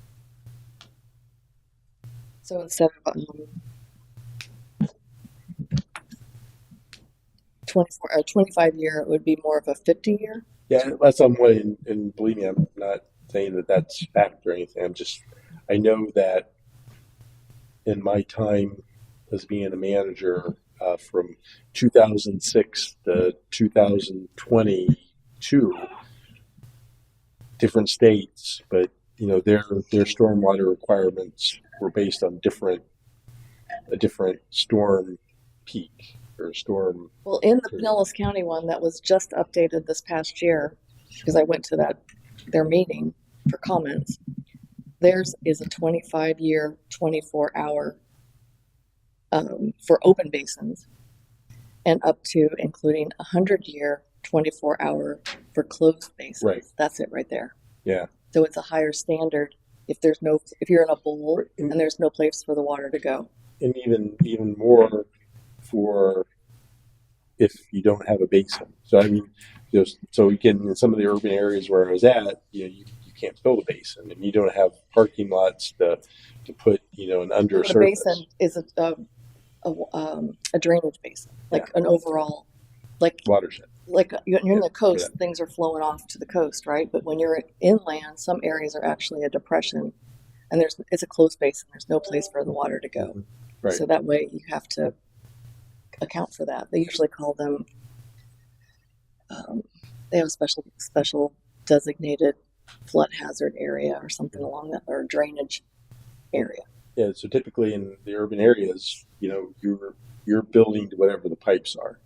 So instead of 25 year, it would be more of a 50 year. Yeah, that's somewhat, and believe me, I'm not saying that that's fact or anything. I know that in my time as being a manager from 2006 to 2022, different states, but you know their stormwater requirements were based on a different storm peak or storm. Well, in the Pinellas County one that was just updated this past year, because I went to their meeting for comments, theirs is a 25-year, 24-hour for open basins, and up to including 100-year, 24-hour for closed basins. Right. That's it right there. Yeah. So it's a higher standard if you're in a bowl and there's no place for the water to go. And even more for if you don't have a basin. So I mean, so again, in some of the urban areas where I was at, you can't build a basin, and you don't have parking lots to put an under The surface. basin is a drainage basin, like an overall, like Watershed. you're in the coast, Yeah. things are flowing off to the coast, right? But when you're inland, some areas are actually a depression, and it's a closed basin. There's no place for the water to go. Right. So that way you have to account for that. They usually call them. They have a special designated flood hazard area or something along that, or drainage area. Yeah. So typically in the urban areas, you're building to whatever the pipes are.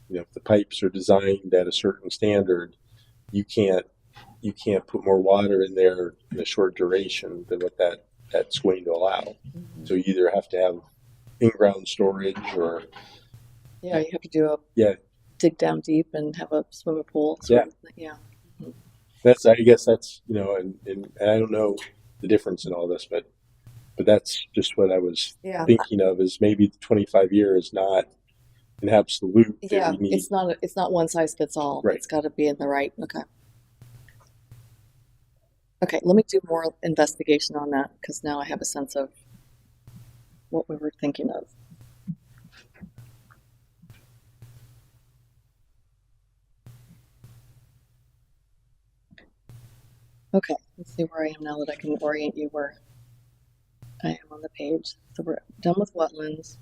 If the pipes are designed at a certain standard, you can't put more water in there in a short duration than what that's going to allow. Mm-hmm. So you either have to have in-ground storage or Yeah, you have to do dig down deep and have a swimming pool. Sort of thing. Yeah. I guess that's and I don't know the difference in all this, but that's just what I was Yeah. thinking of, is maybe the 25 year is not an absolute that Yeah, we need. it's not one size fits all. Right. It's got to be in the right. Okay. Okay, let me do more investigation on that because now I have a sense of what we were thinking of. Okay, let's see where I am now that I can orient you where I am on the page. So we're done with wetlands,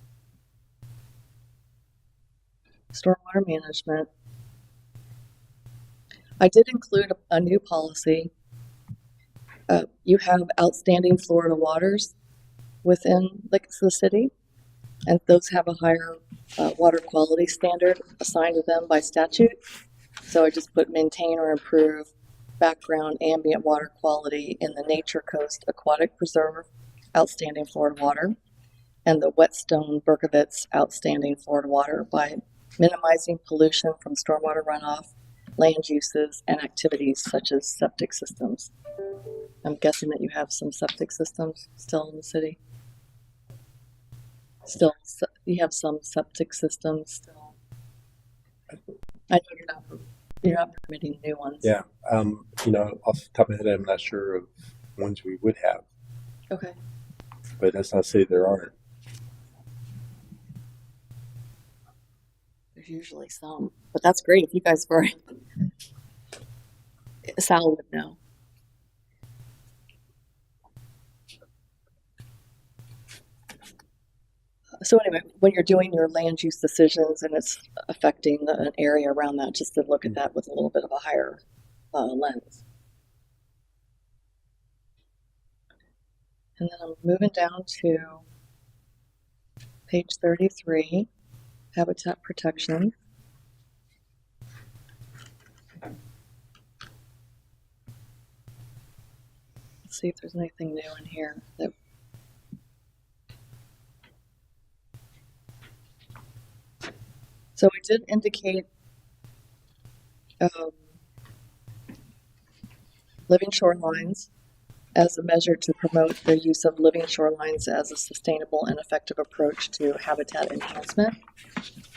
stormwater management. I did include a new policy. You have outstanding Florida waters within the city, and those have a higher water quality standard assigned to them by statute. So I just put maintain or improve background ambient water quality in the Nature Coast Aquatic Preserve, outstanding Florida water, and the Whetstone Berkovitz outstanding Florida water by minimizing pollution from stormwater runoff, land uses, and activities such as septic systems. I'm guessing that you have some septic systems still in the city. You have some septic systems still. I know you're not permitting new ones. Yeah. Off the top of my head, I'm not sure of ones we would have, Okay. but that's not to say there aren't. There's usually some, but that's great if you guys were. Sal would know. So anyway, when you're doing your land use decisions and it's affecting an area around that, just to look at that with a little bit of a higher lens. And then I'm moving down to page 33, habitat protection. Let's see if there's anything new in here that so I did indicate living shorelines as a measure to promote the use of living shorelines as a sustainable and effective approach to habitat enhancement,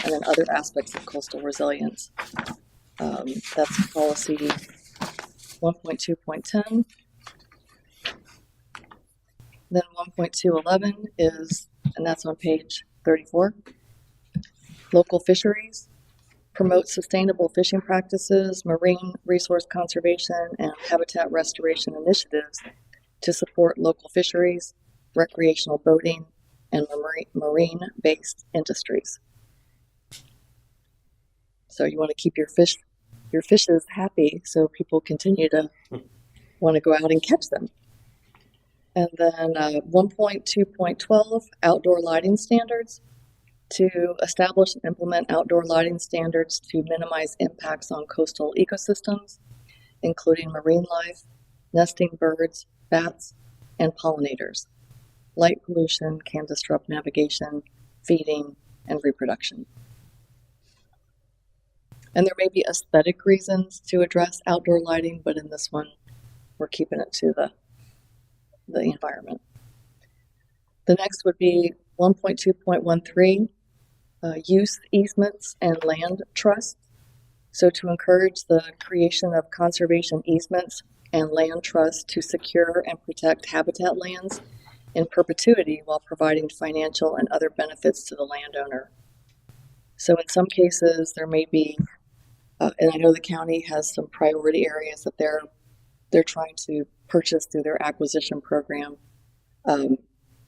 and then other aspects of coastal resilience. That's policy 1.2.10. Then 1.211 is, and that's on page 34, local fisheries, promote sustainable fishing practices, marine resource conservation, and habitat restoration initiatives to support local fisheries, recreational boating, and marine-based industries. So you want to keep your fishes happy so people continue to want to go out and catch them. And then 1.2.12, outdoor lighting standards, to establish and implement outdoor lighting standards to minimize impacts on coastal ecosystems, including marine life, nesting birds, bats, and pollinators. Light pollution can disrupt navigation, feeding, and reproduction. And there may be aesthetic reasons to address outdoor lighting, but in this one, we're keeping it to the environment. The next would be 1.2.13, use easements and land trusts. So to encourage the creation of conservation easements and land trusts to secure and protect habitat lands in perpetuity while providing financial and other benefits to the landowner. So in some cases, there may be, and I know the county has some priority areas that they're trying to purchase through their acquisition program.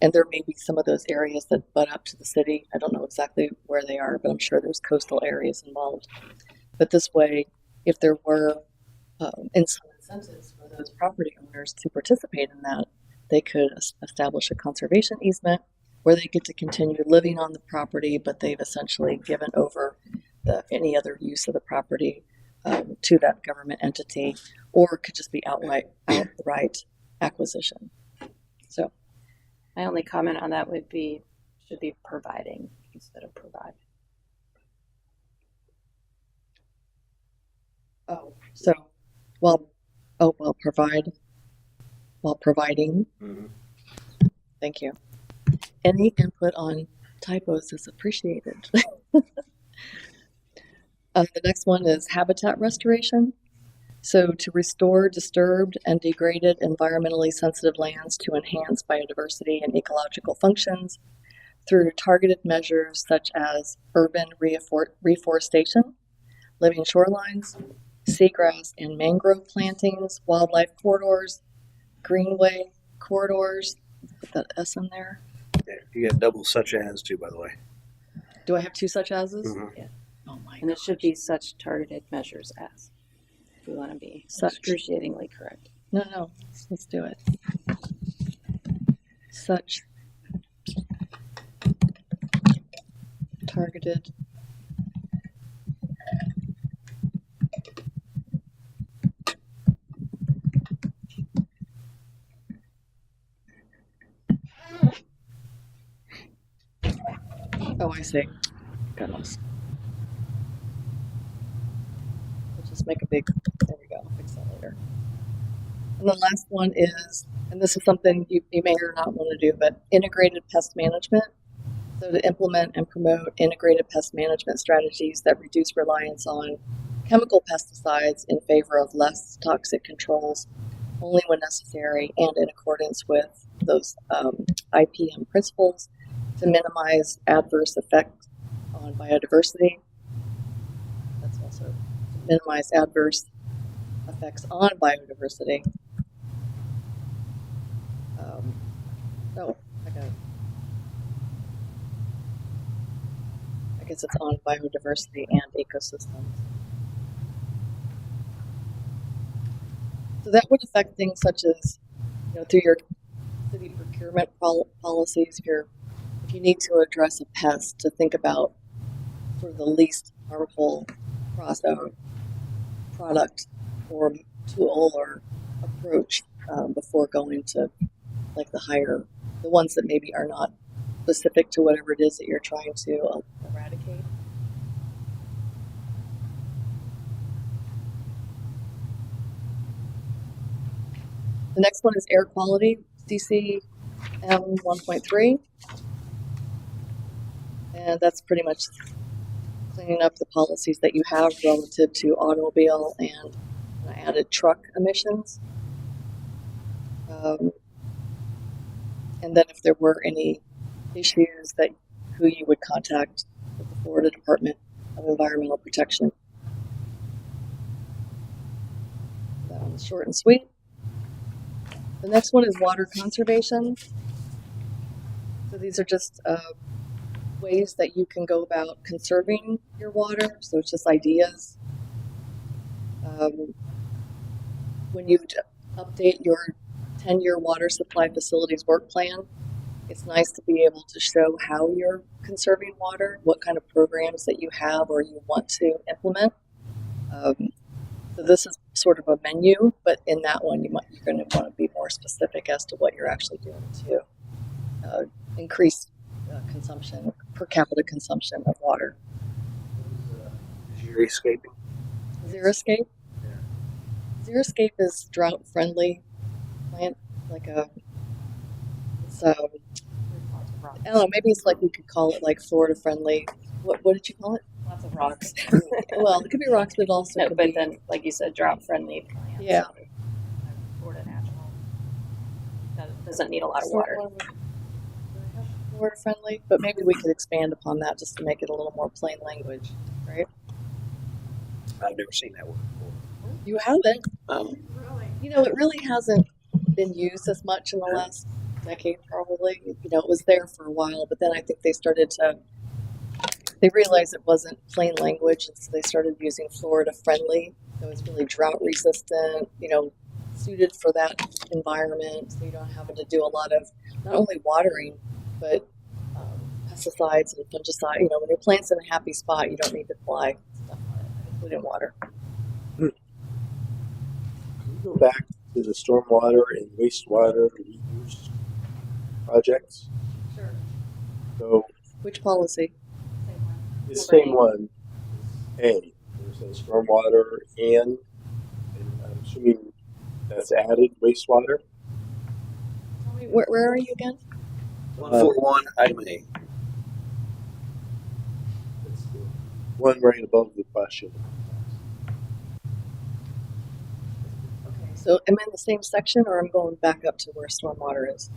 And there may be some of those areas that butt up to the city. I don't know exactly where they are, but I'm sure there's coastal areas involved. But this way, if there were some incentives for those property owners to participate in that, they could establish a conservation easement where they get to continue living on the property, but they've essentially given over any other use of the property to that government entity, or it could just be outright acquisition. So My only comment on that would be, should be providing instead of provide. Oh, so while providing. Thank you. Any input on typos is appreciated. The next one is habitat restoration. So to restore disturbed and degraded environmentally sensitive lands to enhance biodiversity and ecological functions through targeted measures such as urban reforestation, living shorelines, seagrass and mangrove plantings, wildlife corridors, greenway corridors. Put that S in there. Yeah, you got double such as too, by the way. Do I have two such ases? Mhm. Yeah. Oh my And it gosh. should be such targeted measures as, if we want to be Such. excruciatingly correct. No, let's do it. Such targeted Oh, I see. Got lost. We'll just make a big, there we go, fix that later. And the last one is, and this is something you may or not want to do, but integrated pest management. So to implement and promote integrated pest management strategies that reduce reliance on chemical pesticides in favor of less toxic controls only when necessary and in accordance with those IPM principles to minimize adverse effects on biodiversity. That's also to minimize adverse effects on biodiversity. I guess it's on biodiversity and ecosystems. So that would affect things such as, through your city procurement policies, if you need to address a pest, to think about sort of the least harmful product or tool or approach before going to like the ones that maybe are not specific to whatever it is that you're trying to eradicate. The next one is air quality, CCM 1.3. And that's pretty much cleaning up the policies that you have relative to automobile and added truck emissions. And then if there were any issues, who you would contact with the Florida Department of Environmental Protection. That one's short and sweet. The next one is water conservation. So these are just ways that you can go about conserving your water. So it's just ideas. When you update your 10-year water supply facilities work plan, it's nice to be able to show how you're conserving water, what kind of programs that you have or you want to implement. So this is sort of a menu, but in that one you're going to want to be more specific as to what you're actually doing to increase consumption, per capita consumption of water. Xeriscaping. Xeriscape? Xeriscape is drought friendly plant, I don't know, maybe it's like we could call it like Florida friendly. What did you call it? Lots of rocks. Well, it could be rocks, but it also No, could but be, then, like you said, drought friendly plants. Yeah. Florida natural. That doesn't need a lot of water. Florida friendly, but maybe we could expand upon that just to make it a little more plain language, right? I've never seen that word before. You haven't. It really hasn't been used as much in the last decade, probably. It was there for a while, but then I think they realized it wasn't plain language, and so they started using Florida friendly. It was really drought resistant, suited for that environment, so you don't have to do a lot of not only watering, but pesticides and fungicide. When your plant's in a happy spot, you don't need to apply stuff on it, including water. Go back to the stormwater and wastewater reuse projects. Sure. So Which policy? the same one, A, there's a stormwater and I'm assuming that's added wastewater. Where are you again? 141, item A. It's the one right above the question. So am I in the same section or I'm going back up to where stormwater is?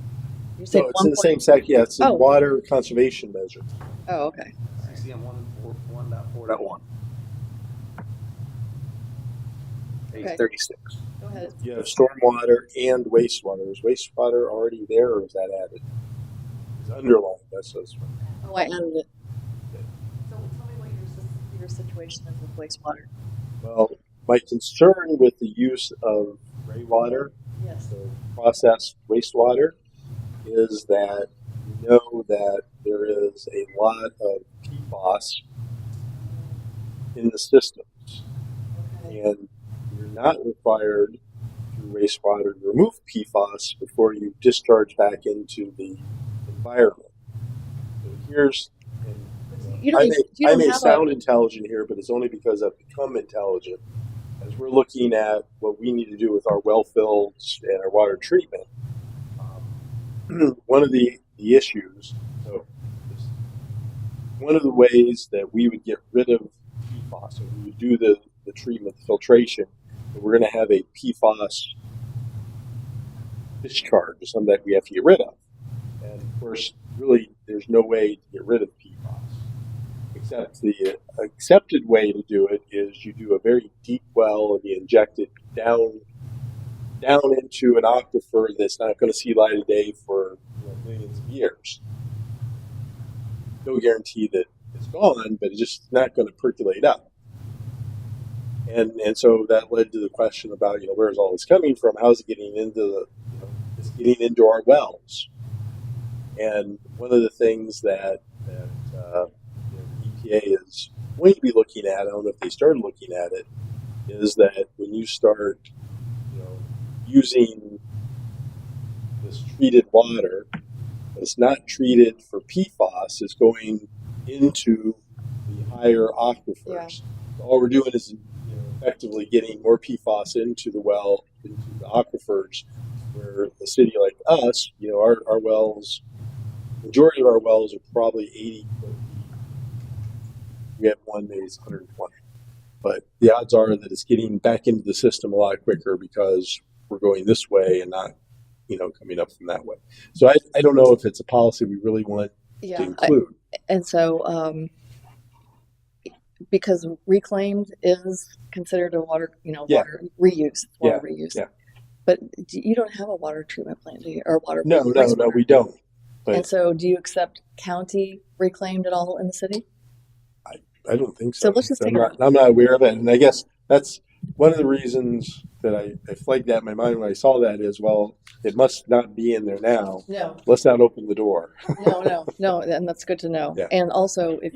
You say So it's in the 1 same section, yeah, it's a Oh. water conservation measure. Oh, okay. CCM 1.4.1. Page Okay. 36. Go ahead. You have stormwater and wastewater. Is wastewater already there or is that added? It's underlined, that's what's. Oh, I added it. So tell me what your situation is with wastewater. Well, my concern with the use of gray water, Yes. so processed wastewater, is that we know that there is a lot of PFAS in the systems. Okay. And you're not required through wastewater to remove PFAS before you discharge back into the environment. So here's, and You don't, you I don't may have sound intelligent here, but it's only because I've become intelligent. As we're looking at what we need to do with our well fills and our water treatment, one of the issues, so one of the ways that we would get rid of PFAS, so we would do the treatment, the filtration, we're going to have a PFAS discharge, something that we have to get rid of. And of course, really, there's no way to get rid of PFAS. Except the accepted way to do it is you do a very deep well and you inject it down into an aquifer that's not going to see light of day for millions of years. No guarantee that it's gone, but it's just not going to percolate up. And so that led to the question about where's all this coming from? How's it getting into it's getting into our wells? And one of the things that the EPA is going to be looking at, I don't know if they started looking at it, is that when you start using this treated water, it's not treated for PFAS, it's going into the higher aquifers. Yeah. So all we're doing is effectively getting more PFAS into the well, into the aquifers, where a city like us, our wells, majority of our wells are probably 80 foot deep. We have one maybe it's 120. But the odds are that it's getting back into the system a lot quicker because we're going this way and not, coming up from that way. So I don't know if it's a policy we really want to Yeah. include. And so, because reclaimed is considered a water, Yeah. water reuse, water Yeah, reuse. yeah. But you don't have a water treatment plant, do you? Or water? No, wastewater? we don't. And But so, do you accept county reclaimed at all in the city? I don't think so. So let's just take I'm not aware of it. And I guess that's one of the reasons that I flagged that in my mind when I saw that is, well, it must not be in there now. No, Let's not open the door. no, and that's good to know. Yeah. And also, if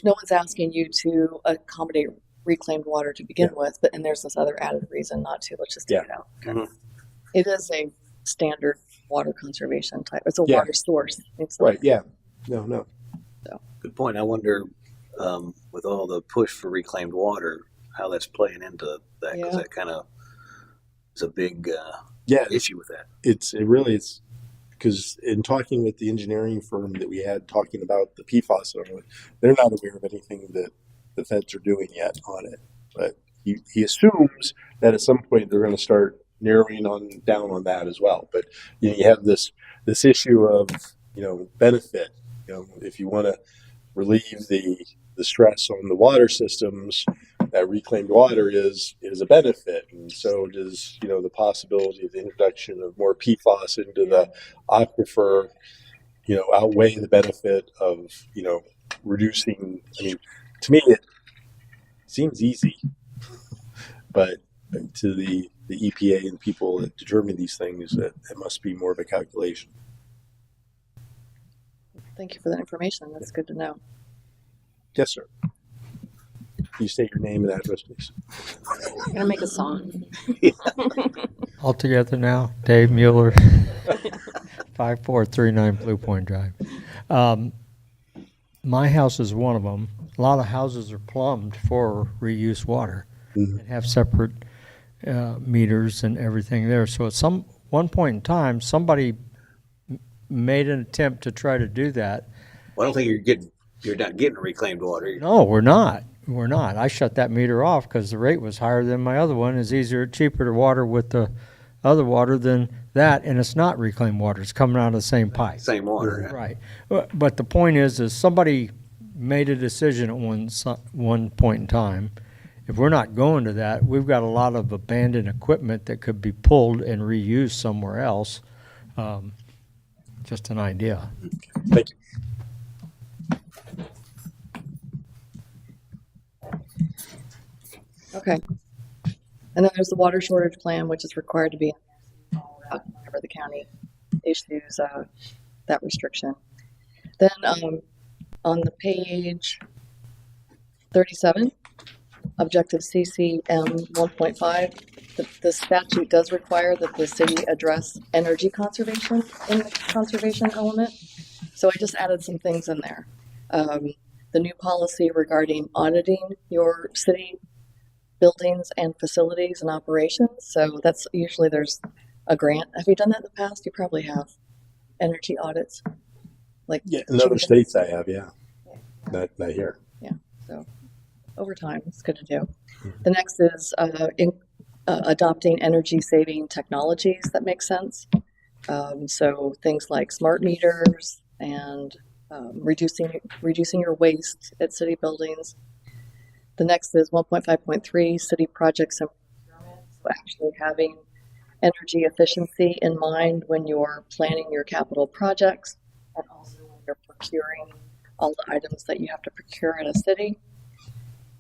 no one's asking you to accommodate reclaimed water to begin with, and there's this other added reason not to, let's just take it out. Okay. Mhm. It is a standard water conservation type. It's a Yeah. water source. It's Right, yeah. No. Good point. I wonder, with all the push for reclaimed water, how that's playing into that, because Yeah. that kind of is a big Yeah, issue with that. it really is, because in talking with the engineering firm that we had talking about the PFAS, they're not aware of anything that the feds are doing yet on it. But he assumes that at some point they're going to start narrowing down on that as well. But you have this issue of benefit. If you want to relieve the stress on the water systems, that reclaimed water is a benefit, and so does the possibility of the introduction of more PFAS into the aquifer outweigh the benefit of reducing. I mean, to me it seems easy, but to the EPA and people that determine these things, that it must be more of a calculation. Thank you for that information. That's good to know. Yes, sir. Can you state your name and address, please? I'm gonna make a song. All together now, Dave Mueller, 5439 Blue Point Drive. My house is one of them. A lot of houses are plumbed for reuse water and have separate meters and everything there. So at one point in time, somebody made an attempt to try to do that. Well, I don't think you're not getting reclaimed water. No, we're not. we're not. I shut that meter off because the rate was higher than my other one. It's cheaper to water with the other water than that, and it's not reclaimed water. It's coming out of the same pipe. Same water. Right. But the point is somebody made a decision at one point in time. If we're not going to that, we've got a lot of abandoned equipment that could be pulled and reused somewhere else. Just an idea. Thank you. Okay. And then there's the water shortage plan, which is required to be whenever the county issues that restriction. Then on the page 37, objective CCM 1.5, the statute does require that the city address energy conservation in the conservation element. So I just added some things in there. The new policy regarding auditing your city buildings and facilities and operations. So that's usually there's a grant. Have you done that in the past? You probably have. Energy audits. Like Yeah, in other states I have, yeah. Not here. So over time, it's good to do. The next is adopting energy saving technologies that make sense. So things like smart meters and reducing your waste at city buildings. The next is 1.5.3 city projects and procurement. So actually having energy efficiency in mind when you're planning your capital projects and also when you're procuring all the items that you have to procure in a city.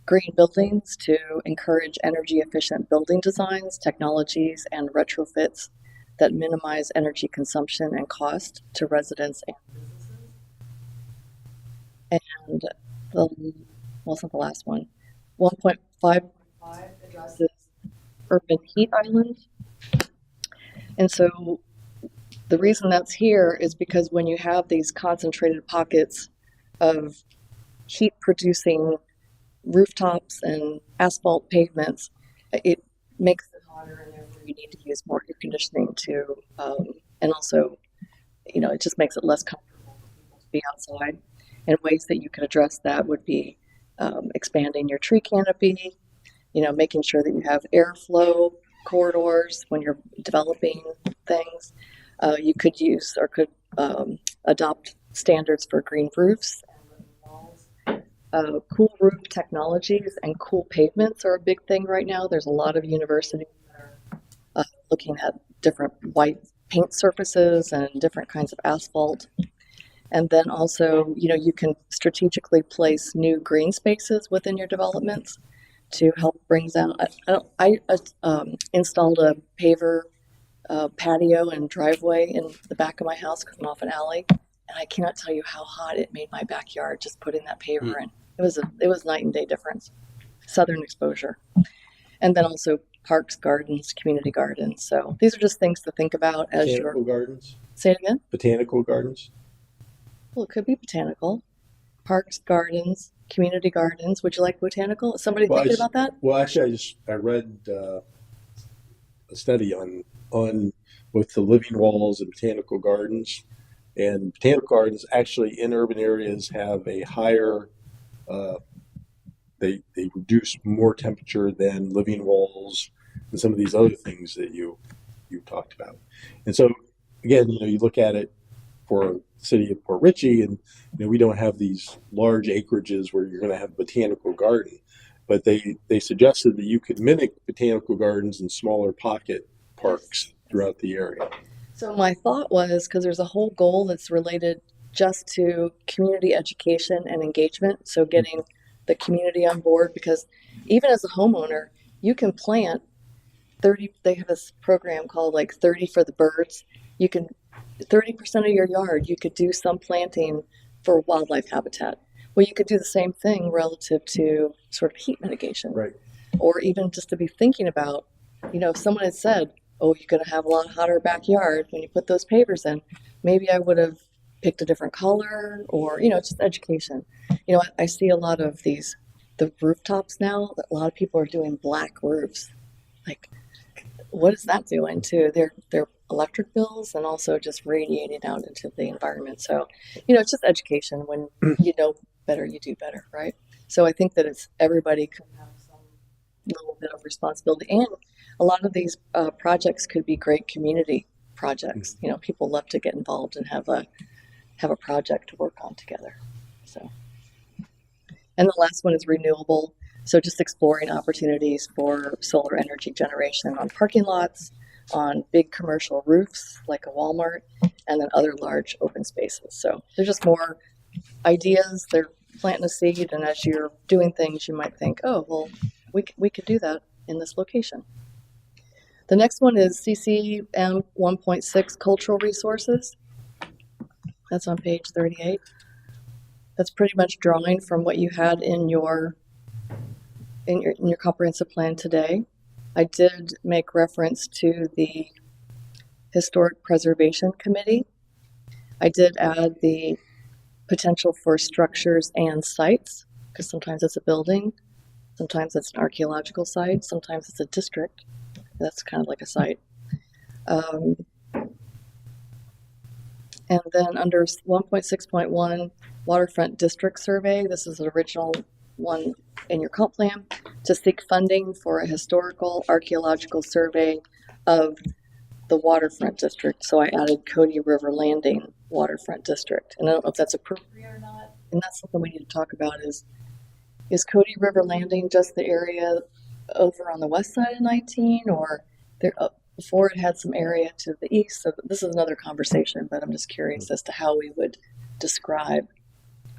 Green buildings to encourage energy efficient building designs, technologies, and retrofits that minimize energy consumption and cost to residents and businesses. And it's not the last one. 1.5 addresses urban heat islands. And so the reason that's here is because when you have these concentrated pockets of heat producing rooftops and asphalt pavements, it makes it hotter and therefore you need to use more air conditioning to, and also, it just makes it less comfortable for people to be outside. And ways that you could address that would be expanding your tree canopy, making sure that you have airflow corridors when you're developing things. You could use or could adopt standards for green roofs and living walls. Cool roof technologies and cool pavements are a big thing right now. There's a lot of universities that are looking at different white paint surfaces and different kinds of asphalt. And then also, you can strategically place new green spaces within your developments to help bring down. I installed a paver patio and driveway in the back of my house because I'm off an alley, and I cannot tell you how hot it made my backyard just putting that paver in. It was night and day difference. Southern exposure, and then also parks, gardens, community gardens. So these are just things to think about as you're. Botanical gardens? Say it again. Botanical gardens? Well, it could be botanical. Parks, gardens, community gardens. Would you like botanical? Is somebody thinking about that? Well, actually, I read a study on with the living walls and botanical gardens, and botanical gardens actually in urban areas have a higher. They reduce more temperature than living walls and some of these other things that you talked about. And so again, you look at it for a city of Port Richey, and we don't have these large acreages where you're going to have a botanical garden, but they suggested that you could mimic botanical gardens in smaller pocket parks throughout the area. So my thought was, because there's a whole goal that's related just to community education and engagement. So getting the community on board, because even as a homeowner, you can plant 30, they have this program called like 30 for the birds. 30% of your yard, you could do some planting for wildlife habitat. Well, you could do the same thing relative to sort of heat mitigation. Right. Or even just to be thinking about, if someone had said, oh, you're going to have a lot hotter backyard when you put those pavers in, maybe I would have picked a different color or, just education. I see a lot of the rooftops now, a lot of people are doing black roofs. Like, what is that doing to their electric bills and also just radiating out into the environment? So, it's just education. When you know better, you do better, right? So I think that it's everybody could have some little bit of responsibility, and a lot of these projects could be great community projects. You know, people love to get involved and have a project to work on together. So, and the last one is renewable. So just exploring opportunities for solar energy generation on parking lots, on big commercial roofs like a Walmart, and then other large open spaces. So there's just more ideas. They're planting a seed, and as you're doing things, you might think, oh, well, we could do that in this location. The next one is CCM 1.6 cultural resources. That's on page 38. That's pretty much drawing from what you had in your comprehensive plan today. I did make reference to the Historic Preservation Committee. I did add the potential for structures and sites, because sometimes it's a building, sometimes it's an archaeological site, sometimes it's a district. That's kind of like a site. And then under 1.6.1, waterfront district survey, this is an original one in your comp plan, to seek funding for a historical archaeological survey of the waterfront district. So I added Cody River Landing waterfront district. And I don't know if that's appropriate or not. And that's something we need to talk about is Cody River Landing just the area over on the west side of 19, or there before it had some area to the east? So this is another conversation, but I'm just curious as to how we would describe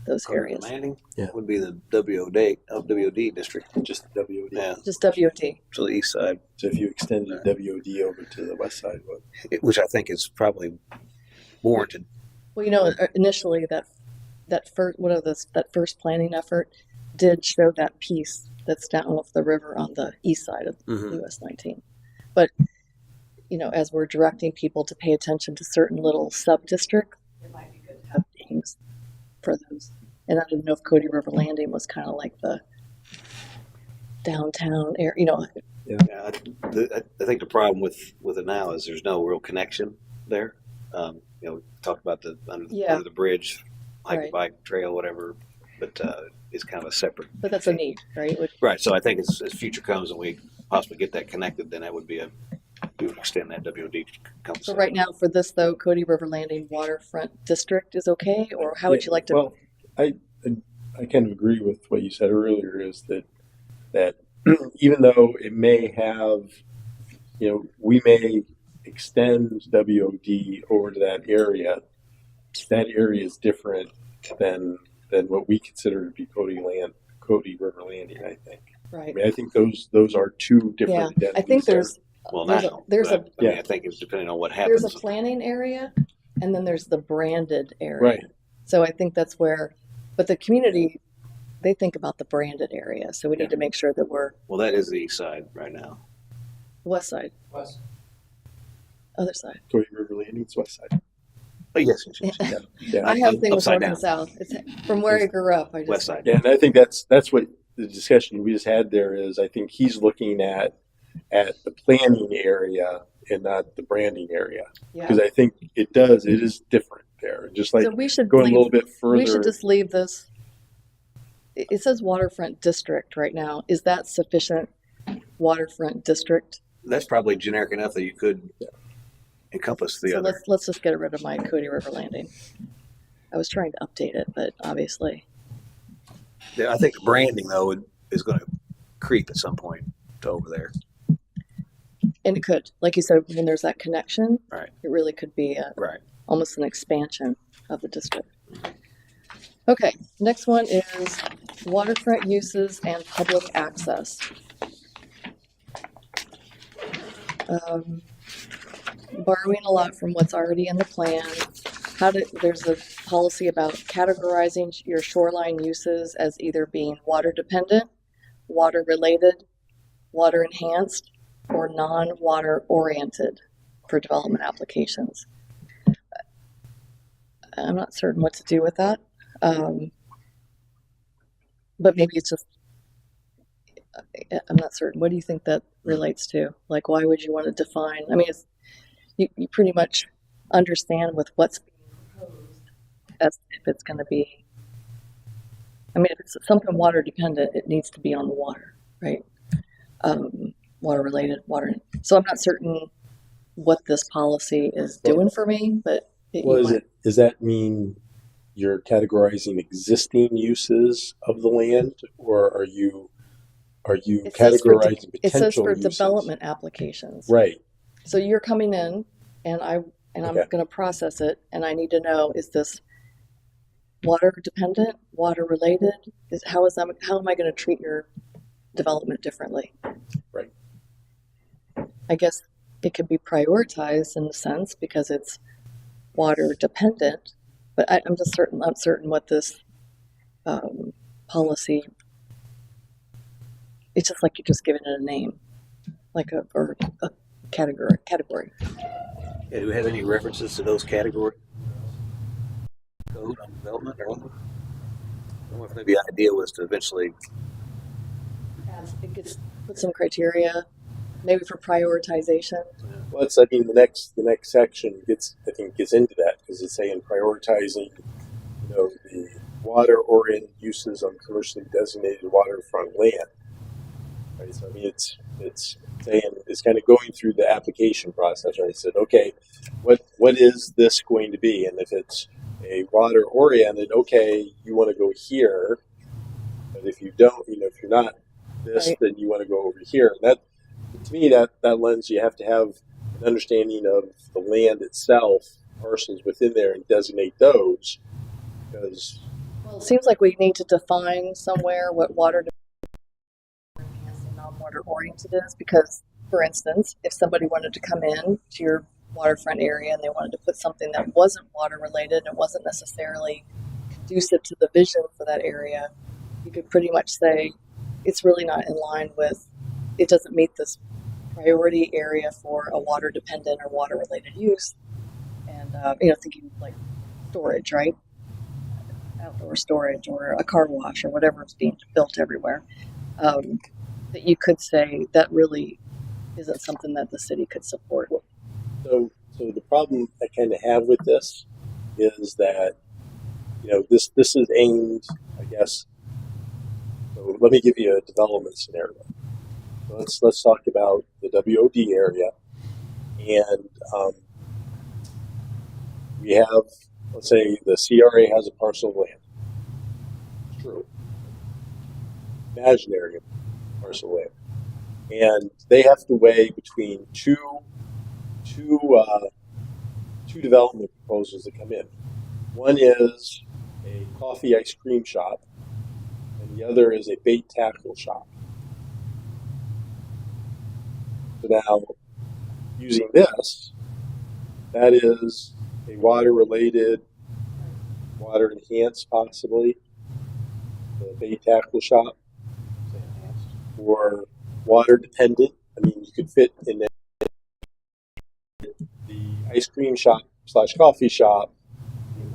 those areas. Landing Yeah. would be the WOD district, Just WOD. yeah, Just WOD. so the east side, So if you extended WOD over to the west side, what? which I think is probably warranted. Well, you know, initially that first planning effort did show that piece that's down off the river on the east side of Mhm. US 19. But you know, as we're directing people to pay attention to certain little sub-districts, it might be good to have names for those. And I didn't know if Cody River Landing was kind of like the downtown area, you know. Yeah, I think the problem with it now is there's no real connection there. You know, we talked about under the bridge, hike Right. bike trail, whatever, but it's kind of a separate. But that's a need, right? Right. So I think as future comes and we possibly get that connected, then that would be we would extend that WOD concept. So right now for this though, Cody River Landing waterfront district is okay, or how would you like to? Well, I kind of agree with what you said earlier. Is that even though it may have, you know, we may extend WOD over to that area. That area is different than what we consider to be Cody River Landing. I think. Right. I mean, I think those are two different. Yeah, I think identities there. there's Well, there's now, there's but a- I mean, I think it's depending on what happens. there's a planning area, and then there's the branded area. Right. So I think that's where, but the community, they think about the branded area. So we need to make sure that we're Well, that is the east side right now. west side, West. other side. Cody River Landing's west side. Oh, yes, yes, yes. Yeah. I have a thing with Upside north and down. south. It's from where I grew up. I just West side. Yeah, and I think that's what the discussion we just had there is. I think he's looking at the planning area and not the branding area, Yeah. because I think it is different there. Just like So we should going a leave, little bit further. we should just leave this. It says waterfront district right now. Is that sufficient waterfront district? That's probably generic enough that you could encompass the So other. let's just get rid of my Cody River Landing. I was trying to update it, but obviously. Yeah, I think the branding though is going to creep at some point to over there. And it could, like you said, when there's that connection, Right. it really could be Right. almost an expansion of the district. Okay, next one is waterfront uses and public access. Borrowing a lot from what's already in the plan. There's a policy about categorizing your shoreline uses as either being water dependent, water related, water enhanced, or non-water oriented for development applications. I'm not certain what to do with that. But maybe it's just, I'm not certain. What do you think that relates to? Like, why would you want to define? I mean, you pretty much understand with what's being proposed as if it's going to be I mean, if it's something water dependent, it needs to be on the water, right? Water related, water. So I'm not certain what this policy is doing for me, but Does that mean you're categorizing existing uses of the land, or are you It says for categorizing it says potential for uses? development applications. Right. So you're coming in, and I'm Okay. going to process it, and I need to know, is this water dependent, water related? How am I going to treat your development differently? Right. I guess it could be prioritized in a sense because it's water dependent, but I'm just not certain what this policy. It's just like you just giving it a name, like a category. Yeah, do we have any references to those categories? Code on development or what? I wonder if maybe the idea was to eventually, It gets put some criteria, maybe for prioritization. Well, I mean, the next section gets into that, because it's saying prioritizing, the water-oriented uses on commercially designated waterfront land. Right. So I mean, it's saying it's kind of going through the application process. Right. I said, okay, what is this going to be? And if it's a water-oriented, okay, you want to go here. But if you don't, if you're not this, Right. then you want to go over here. And that, to me, that lens, you have to have an understanding of the land itself, parcels within there, and designate those. Because Well, it seems like we need to define somewhere what water enhanced and non-water oriented is, because, for instance, if somebody wanted to come in to your waterfront area and they wanted to put something that wasn't water related and wasn't necessarily conducive to the vision for that area, you could pretty much say it's really not in line with, it doesn't meet this priority area for a water dependent or water related use. And, thinking like storage, right? Outdoor storage or a car wash or whatever is being built everywhere, that you could say that really isn't something that the city could support. So the problem I kind of have with this is that, this is aimed, I guess. So let me give you a development scenario. So let's talk about the WOD area, and we have, let's say, the CRA has a parcel of land. It's true. Imaginary parcel of land, and they have to weigh between two development proposals that come in. One is a coffee ice cream shop, and the other is a bait tackle shop. So now, using this, that is a water-related, water-enhanced, possibly, the bait tackle shop, or water-dependent. I mean, you could fit in there the ice cream shop / coffee shop,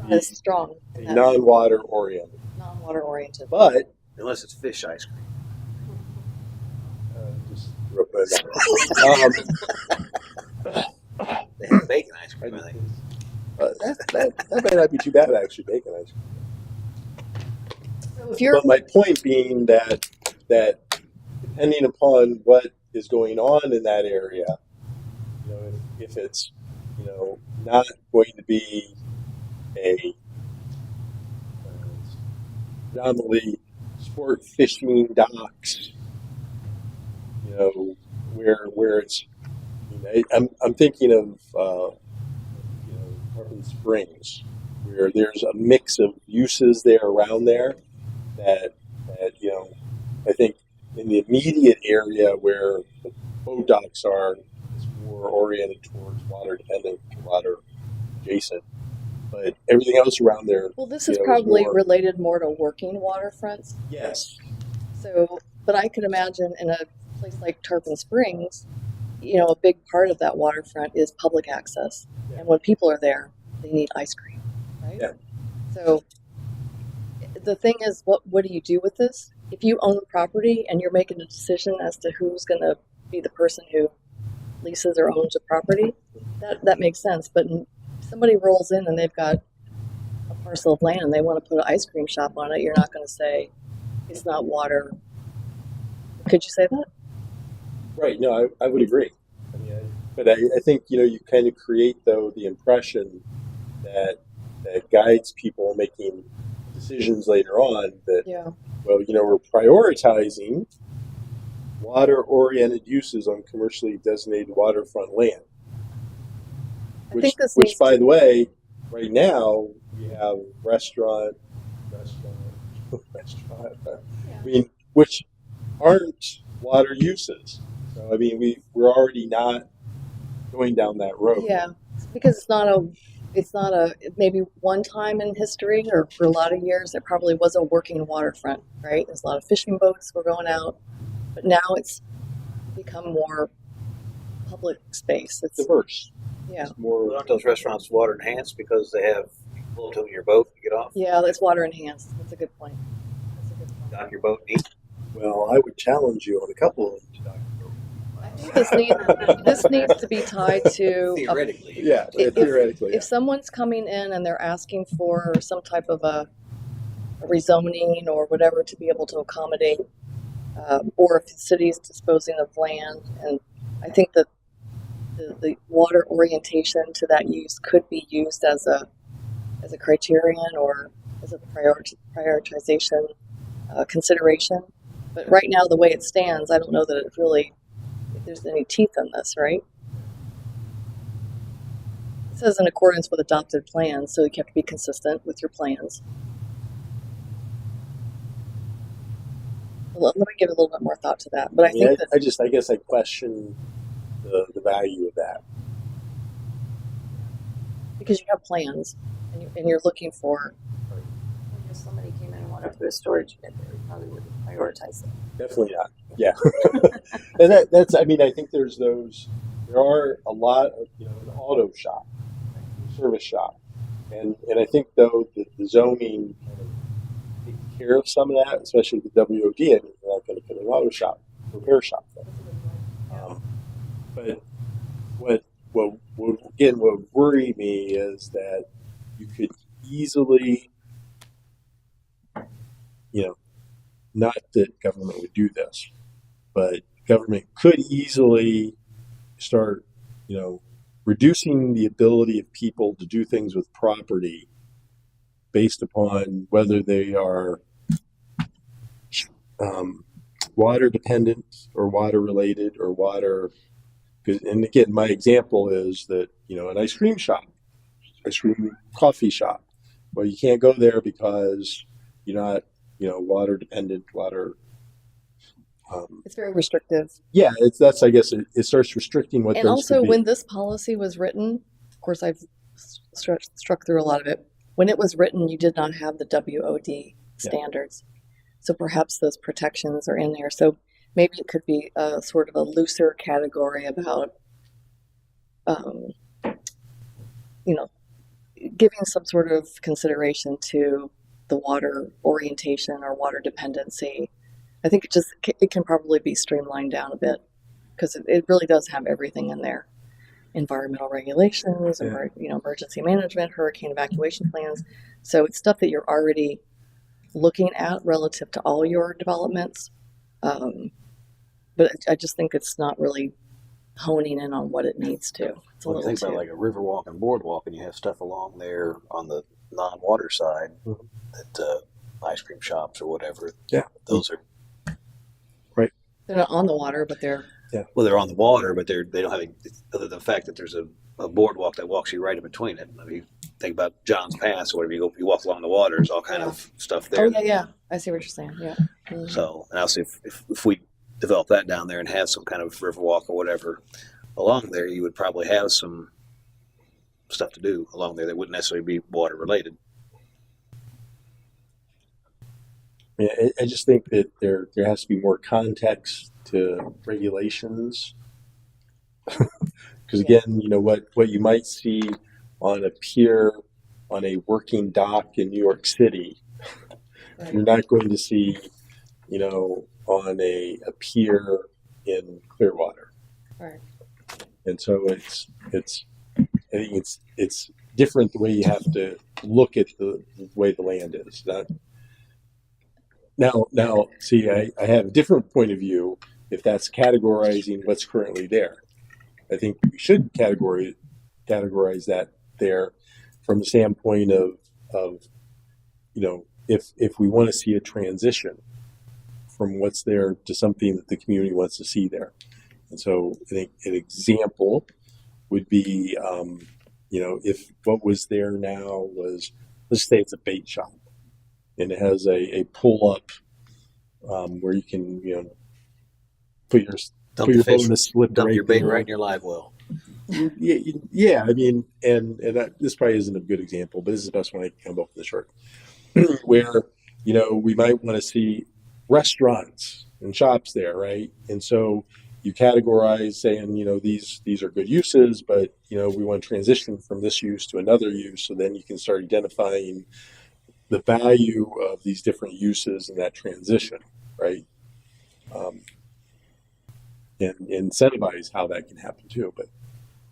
It's strong, a non-water oriented. non-water oriented. But unless it's fish ice cream. just real quick, They have bacon ice cream, I think. that might not be too bad, actually, bacon ice cream. So if you're But my point being that depending upon what is going on in that area, if it's not going to be a predominantly sport fishing docks, where it's, I'm thinking of Tarpon Springs, where there's a mix of uses there around there that I think in the immediate area where the boat docks are, it's more oriented towards water dependent, water adjacent. But everything else around there, well, this is is probably more- related more to working waterfronts. yes, So, but I could imagine in a place like Tarpon Springs, a big part of that waterfront is public access. Yeah. And when people are there, they need ice cream, right? Yeah. So the thing is, what do you do with this? If you own the property and you're making a decision as to who's going to be the person who leases or owns a property, that makes sense. But if somebody rolls in and they've got a parcel of land and they want to put an ice cream shop on it, you're not going to say it's not water. Could you say that? Right. No, I would agree. I mean, but I think, you know, you kind of create, though, the impression that guides people making decisions later on that, Yeah. well, you know, we're prioritizing water-oriented uses on commercially designated waterfront land. I think this Which, needs by to, the way, right now we have restaurant, I mean, which aren't water uses. So I mean, we're already not going down that road. yeah, because it's not a, maybe one time in history or for a lot of years, there probably was a working waterfront, right? There's a lot of fishing boats were going out, but now it's become more public space. It's, Diverse. yeah. It's more. Aren't those restaurants water enhanced because they have pull to your boat to get off, Yeah, that's water enhanced. That's a good point. That's a good point. dock your boat, and eat? Well, I would challenge you on a couple of them. I think this needs to be tied to a, Theoretically. Yeah, theoretically. if someone's coming in and they're asking for some type of a rezoning or whatever to be able to accommodate, or if the city's disposing of land, and I think that the water orientation to that use could be used as a criterion or as a prioritization consideration. But right now, the way it stands, I don't know that it really, if there's any teeth in this, right? It says in accordance with adopted plans, so you have to be consistent with your plans. Let me give a little bit more thought to that. But I mean, think that I guess I question the value of that. because you have plans and you're looking for, If somebody came in and wanted to put a storage unit there, we probably wouldn't prioritize that. Definitely not. Yeah. And that's, I mean, I think there are a lot of, you know, an auto shop, service shop. And I think, though, the zoning kind of takes care of some of that, especially the WOD. I mean, you're not going to put an auto shop, repair shop there. But what would worry me is that you could easily, you know, not that government would do this, but government could easily start, you know, reducing the ability of people to do things with property based upon whether they are water dependent or water related or water. And again, my example is that, you know, an ice cream coffee shop. Well, you can't go there because you're not, you know, water dependent, water. it's very restrictive. Yeah, that's I guess it starts restricting what And those also, could be. when this policy was written, of course, I've struck through a lot of it. When it was written, you did not have the WOD standards. So perhaps those protections are in there. So maybe it could be a sort of a looser category about, you know, giving some sort of consideration to the water orientation or water dependency. I think it can probably be streamlined down a bit because it really does have everything in there. Environmental regulations, you know, emergency management, hurricane evacuation plans. So it's stuff that you're already looking at relative to all your developments. But I just think it's not really honing in on what it needs to. It's a Well, little think about too. like a river walk and boardwalk, and you have stuff along there on the non-water side Mhm. that ice cream shops or whatever. Yeah. Those are They're not on the water, but they're well, they're on the water, but they don't have any, other than the fact that there's a boardwalk that walks you right in between it. I mean, think about John's Pass or whatever. You walk along the water. There's all kind of stuff there. oh yeah. I see what you're saying. Yeah. Mhm. So, and also if we develop that down there and have some kind of river walk or whatever along there, you would probably have some stuff to do along there that wouldn't necessarily be water related. Yeah, I just think that there has to be more context to regulations. Because again, you know, what you might see on a pier on a working dock in New York City, you're not going to see, you know, on a pier in Clearwater. Right. And so I think it's different the way you have to look at the way the land is. Now, see, I have a different point of view if that's categorizing what's currently there. I think we should categorize that there from the standpoint of if we want to see a transition from what's there to something that the community wants to see there. And so I think an example would be, if what was there now was, let's say it's a bait shop and it has a pull up where you can, put your Dump put the your fish, boat in a slip dump your bait there. right in your live well. Yeah. I mean, and this probably isn't a good example, but this is the best one I can come up with in the short. Where we might want to see restaurants and shops there, right? And so you categorize saying, these are good uses, but we want to transition from this use to another use. So then you can start identifying the value of these different uses in that transition, right? And incentivize how that can happen too. But I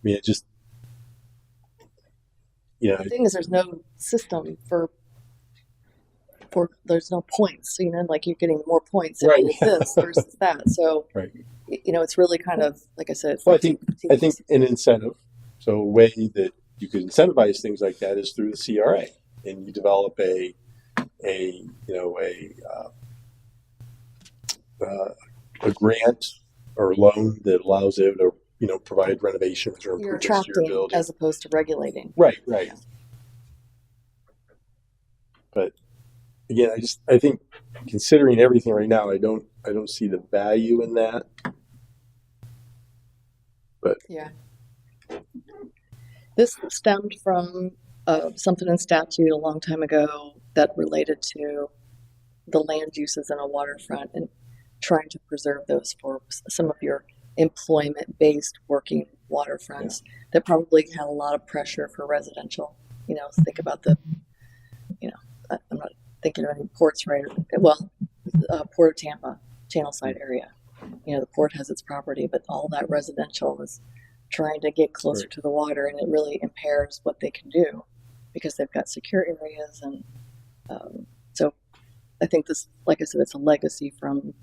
mean, it just, The thing is, there's no system for there's no points. So, like you're getting more points if Right. you did this versus that. So, right. it's really kind of, like I said, Well, I think an incentive. So a way that you could incentivize things like that is through the CRA, and you develop a grant or loan that allows it to provide renovations or you're improvements to your attracting building. as opposed to regulating. Right. Yeah. But again, I think considering everything right now, I don't see the value in that. But Yeah. This stemmed from something in statute a long time ago that related to the land uses in a waterfront and trying to preserve those for some of your employment-based working waterfronts that probably had a lot of pressure for residential. Think about I'm not thinking of any ports, right? Well, Port of Tampa, Channelside area. The port has its property, but all that residential is trying to get closer to the water, and it really impairs what they can do because they've got secure areas. And so I think this, like I said, it's a legacy from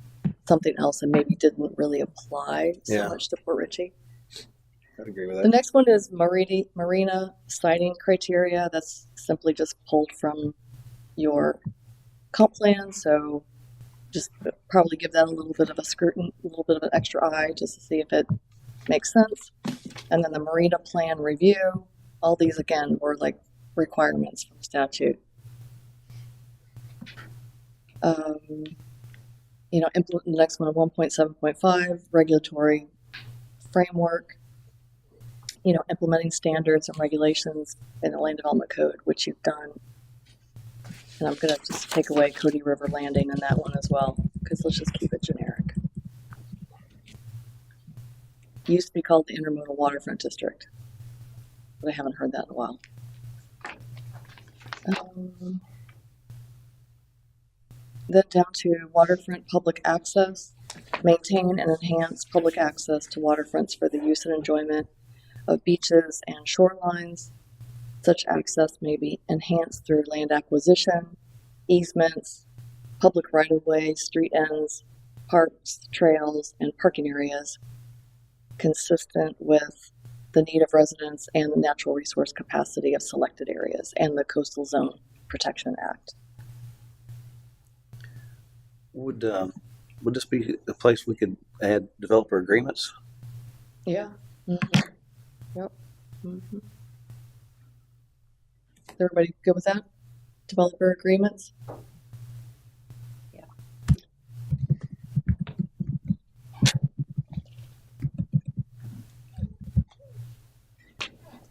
something else and maybe didn't really apply so much to Port Richey. I'd agree with The that. next one is marina siting criteria. That's simply just pulled from your comp plan. So just probably give that a little bit of a scrutiny, a little bit of an extra eye just to see if it makes sense. And then the marina plan review. All these, again, were like requirements from statute. The next one, 1.7.5, regulatory framework. Implementing standards and regulations in the land development code, which you've done. And I'm going to just take away Cody River Landing in that one as well, because let's just keep it generic. It used to be called the Intermodal Waterfront District, but I haven't heard that in a while. Then down to waterfront public access. Maintain and enhance public access to waterfronts for the use and enjoyment of beaches and shorelines. Such access may be enhanced through land acquisition, easements, public right-of-way, street ends, parks, trails, and parking areas, consistent with the need of residents and the natural resource capacity of selected areas and the Coastal Zone Protection Act. Would this be a place we could add developer agreements? Yeah. Mm-hmm. Yep. Mm-hmm. Is everybody good with that? Developer agreements? Yeah.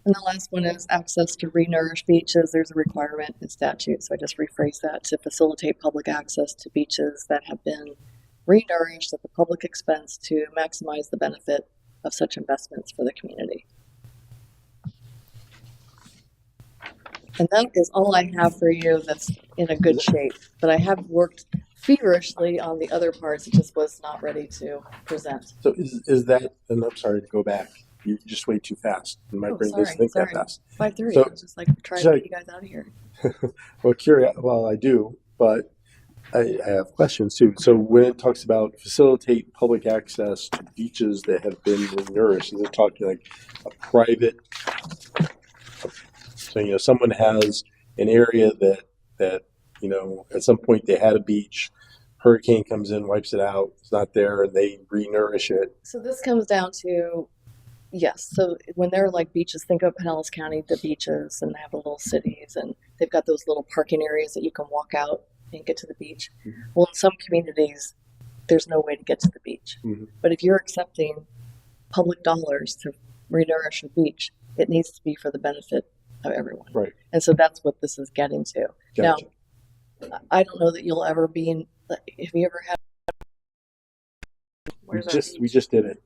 And the last one is access to renourished beaches. There's a requirement in statute, so I just rephrase that to facilitate public access to beaches that have been renourished at the public expense to maximize the benefit of such investments for the community. And that is all I have for you that's in a good shape. But I have worked feverishly on the other parts. It just was not ready to present. So is that, and I'm sorry to go back, you're just way too fast. And my Oh, brain sorry, doesn't think that sorry. fast. 5:30. So- I was just like trying so- to get you guys out of here. Well, I do, but I have questions too. So when it talks about facilitate public access to beaches that have been renourished, is it talking like a private? So, someone has an area that, at some point they had a beach, hurricane comes in, wipes it out, it's not there, and they renourish it. So this comes down to, yes. So when they're like beaches, think of Pinellas County, the beaches, and they have the little cities, and they've got those little parking areas that you can walk out and get to the beach. Well, in some communities, there's no way to get to the beach. Mhm. But if you're accepting public dollars to renourish a beach, it needs to be for the benefit of everyone. Right. And so that's what this is getting to. Gotcha. Now, I don't know that you'll ever be in. Have you ever had? Where's our We beach? just did it.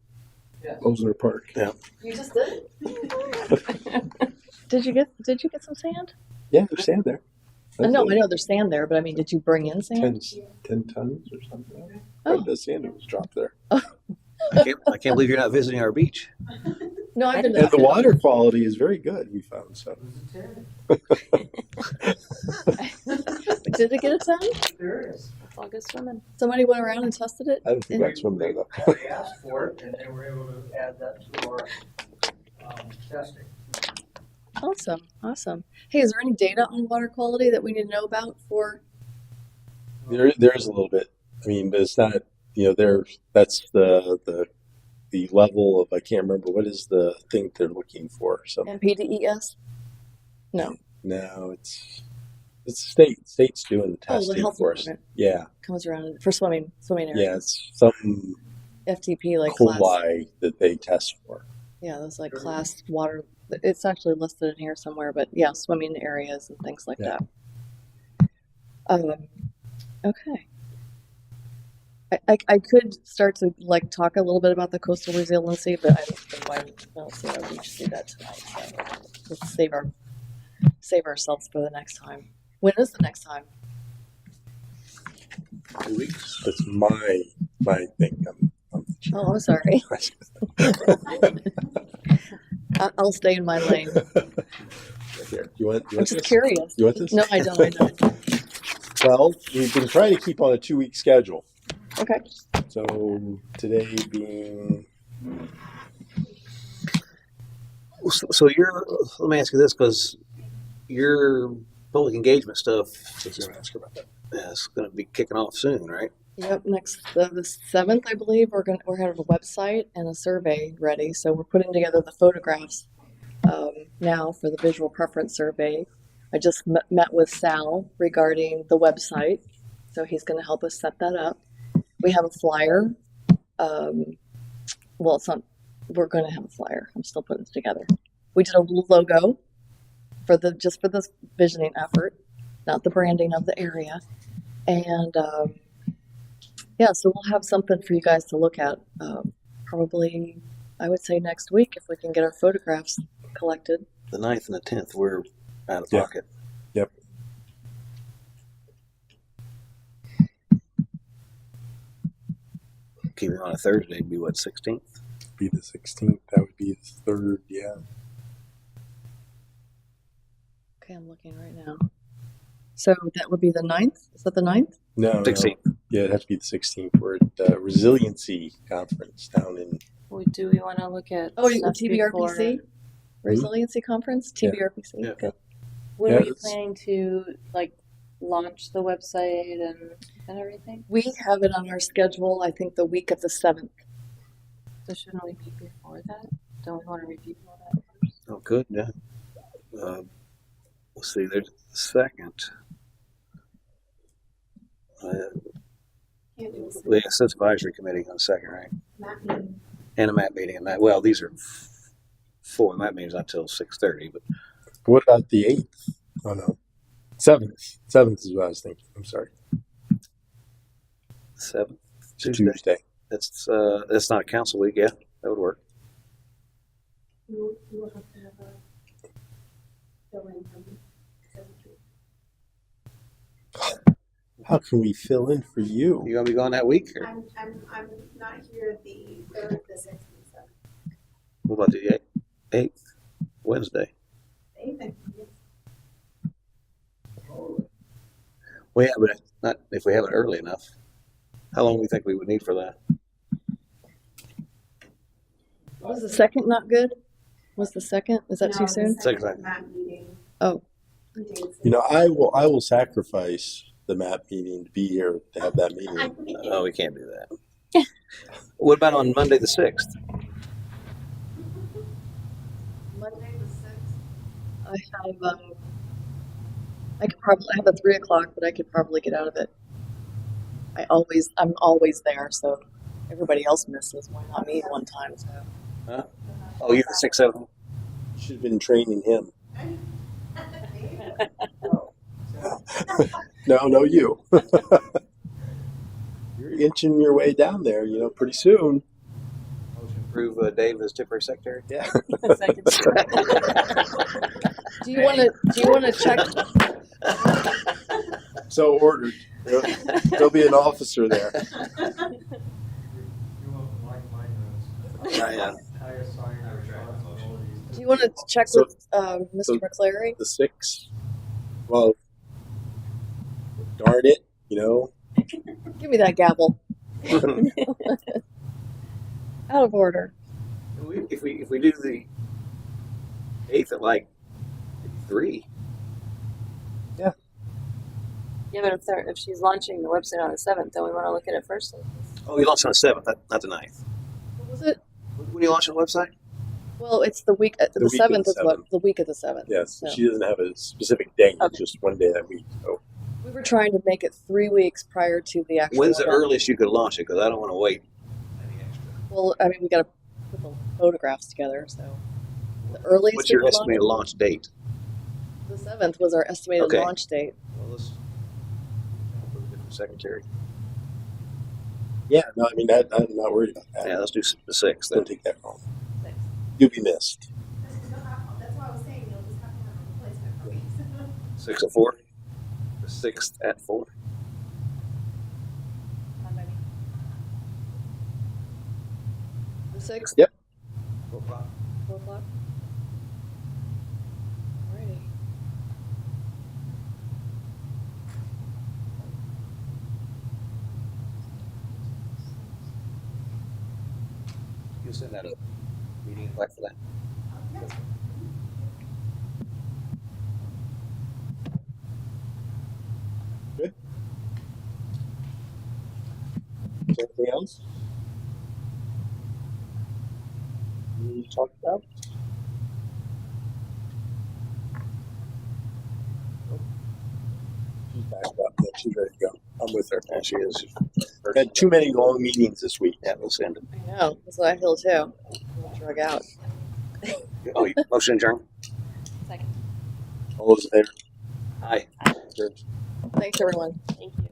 Yes. Ozner Park. Yeah. You just did it. Did you get some sand? Yeah, there's sand there. I know there's sand there, but I mean, did you bring in sand? 10 tons or something. Oh. The sand was dropped there. I can't believe you're not visiting our beach. No, I've been. And the water quality is very good, we found. So Did it get a ton? Serious. Let's all go swimming. Somebody went around and tested it. I don't think that's from there though. They asked for it, and they were able to add that to our testing. Awesome. Hey, is there any data on water quality that we need to know about for? There is a little bit. I mean, but it's not. That's the level of, I can't remember what is the thing they're looking for. So NPDES? No, no, it's state's doing the Oh, the testing health for us. department. Yeah, comes around for swimming areas. yeah, it's some FTP like class. coli that they test for. Yeah, those like class water. It's actually listed in here somewhere, but yeah, swimming areas and things like Yeah. that. Okay. I could start to like talk a little bit about the coastal resiliency, but I don't see why we should do that tonight. So let's save ourselves for the next time. When is the next time? 2 weeks. That's my thing. I'm the chair. Oh, I'm sorry. I'll stay in my lane. Here. You want I'm this? just curious. You want this? No, I don't. Well, we've been trying to keep on a 2-week schedule. Okay. So today being So let me ask you this, because your public engagement stuff I was going to ask her about that. is going to be kicking off soon, right? Yep. Next, the 7th, I believe, we're having a website and a survey ready. So we're putting together the photographs now for the visual preference survey. I just met with Sal regarding the website, so he's going to help us set that up. We have a flyer. Well, it's not. We're going to have a flyer. I'm still putting it together. We did a little logo for this visioning effort, not the branding of the area, and yeah, so we'll have something for you guys to look at. Probably, I would say next week if we can get our photographs collected. The 9th and the 10th, we're out of Yeah. pocket. Yep. Keeping on a Thursday would be what, 16th? Be the 16th. That would be the 3rd. Yeah. Okay, I'm looking right now. So that would be the 9th? Is that the 9th? No. 16th. Yeah, it'd have to be the 16th. We're at the Resiliency Conference down in. Do we want to look at Oh, stuff TBRPC? before- Resiliency Conference? Yeah. TBRPC? Yeah. Okay. When Yeah, are you it's- planning to like launch the website and everything? We have it on our schedule, I think, the week of the 7th. So shouldn't we be before that? Don't we want to review all that first? Oh, good, yeah. Let's see, there's the 2nd. The Assets Advisory Committee on the 2nd, right? And a MAP meeting. And well, these are 4 MAP meetings until 6:30, but What about the 8th? Oh no, 7th. 7th is what I was thinking. I'm sorry. 7th, It's Tuesday. Tuesday. That's not a council week, yeah, that would work. You will have to have a fill-in from the secretary. How can we fill in for you? You gonna be gone that week? Or? I'm not here the 3rd, the 6th, and 7th. What about the 8th, Wednesday? Well, yeah, but not if we have it early enough. How long do you think we would need for that? Was the second not good? Was the second? Is that too soon? Second time. Map meeting. Oh, You know, I will sacrifice the MAP meeting to be here to have that meeting. Oh, we can't do that. What about on Monday the 6th? Monday the 6th. I could probably I have a 3 o'clock, but I could probably get out of it. I'm always there, so everybody else misses. Why not me at one time? So. Huh? Oh, you're the 6th, 7th. Should have been training him. No, you. You're inching your way down there, you know, pretty soon. Motion approve Dave as temporary secretary. Yeah. Second. Do you want to check? So ordered. There'll be an officer there. You won't like my notes. Yeah. I assign responsibilities. Do you want to check So- with Mr. McClary? The 6th. Well, darn it, you know. Give me that gavel. Out of order. If we do the 8th at like 3. Yeah, but if she's launching the website on the 7th, then we want to look at it first. Oh, you launched on the 7th, not the 9th. What was it? When you launch the website? Well, it's the week. The week of 7th the is what 7th. the week of the 7th. Yes, So she doesn't have a specific date, Okay. just one day that week. So we were trying to make it 3 weeks prior to the actual. When's the event. earliest you could launch it? Because I don't want to wait any extra. Well, I mean, we got to put the photographs together. So the earliest. What's we your could estimated launch date? launch- The 7th was our estimated Okay. launch date. Well, let's put a different secretary. yeah, no, I mean I'm not worried about that. Yeah, let's do the 6th then. Don't take that wrong. You'll be missed. That's why I was saying, you'll just have to have a replacement for me. 6 at 4? The 6th at 4? The 6th. Yep. 4 o'clock. 4 o'clock. Alrighty. You'll send out a meeting invite for that. Is there anything else? You need to talk about? She's back up. Yeah, she's ready to go. I'm with her. Yeah, she is. Had too many long meetings this week. Yeah, we'll send it. I know. That's what I feel too. Drug out. Oh, motion adjourned? Second. All those in favor? Aye. Adjourned. Thanks, everyone. Thank you.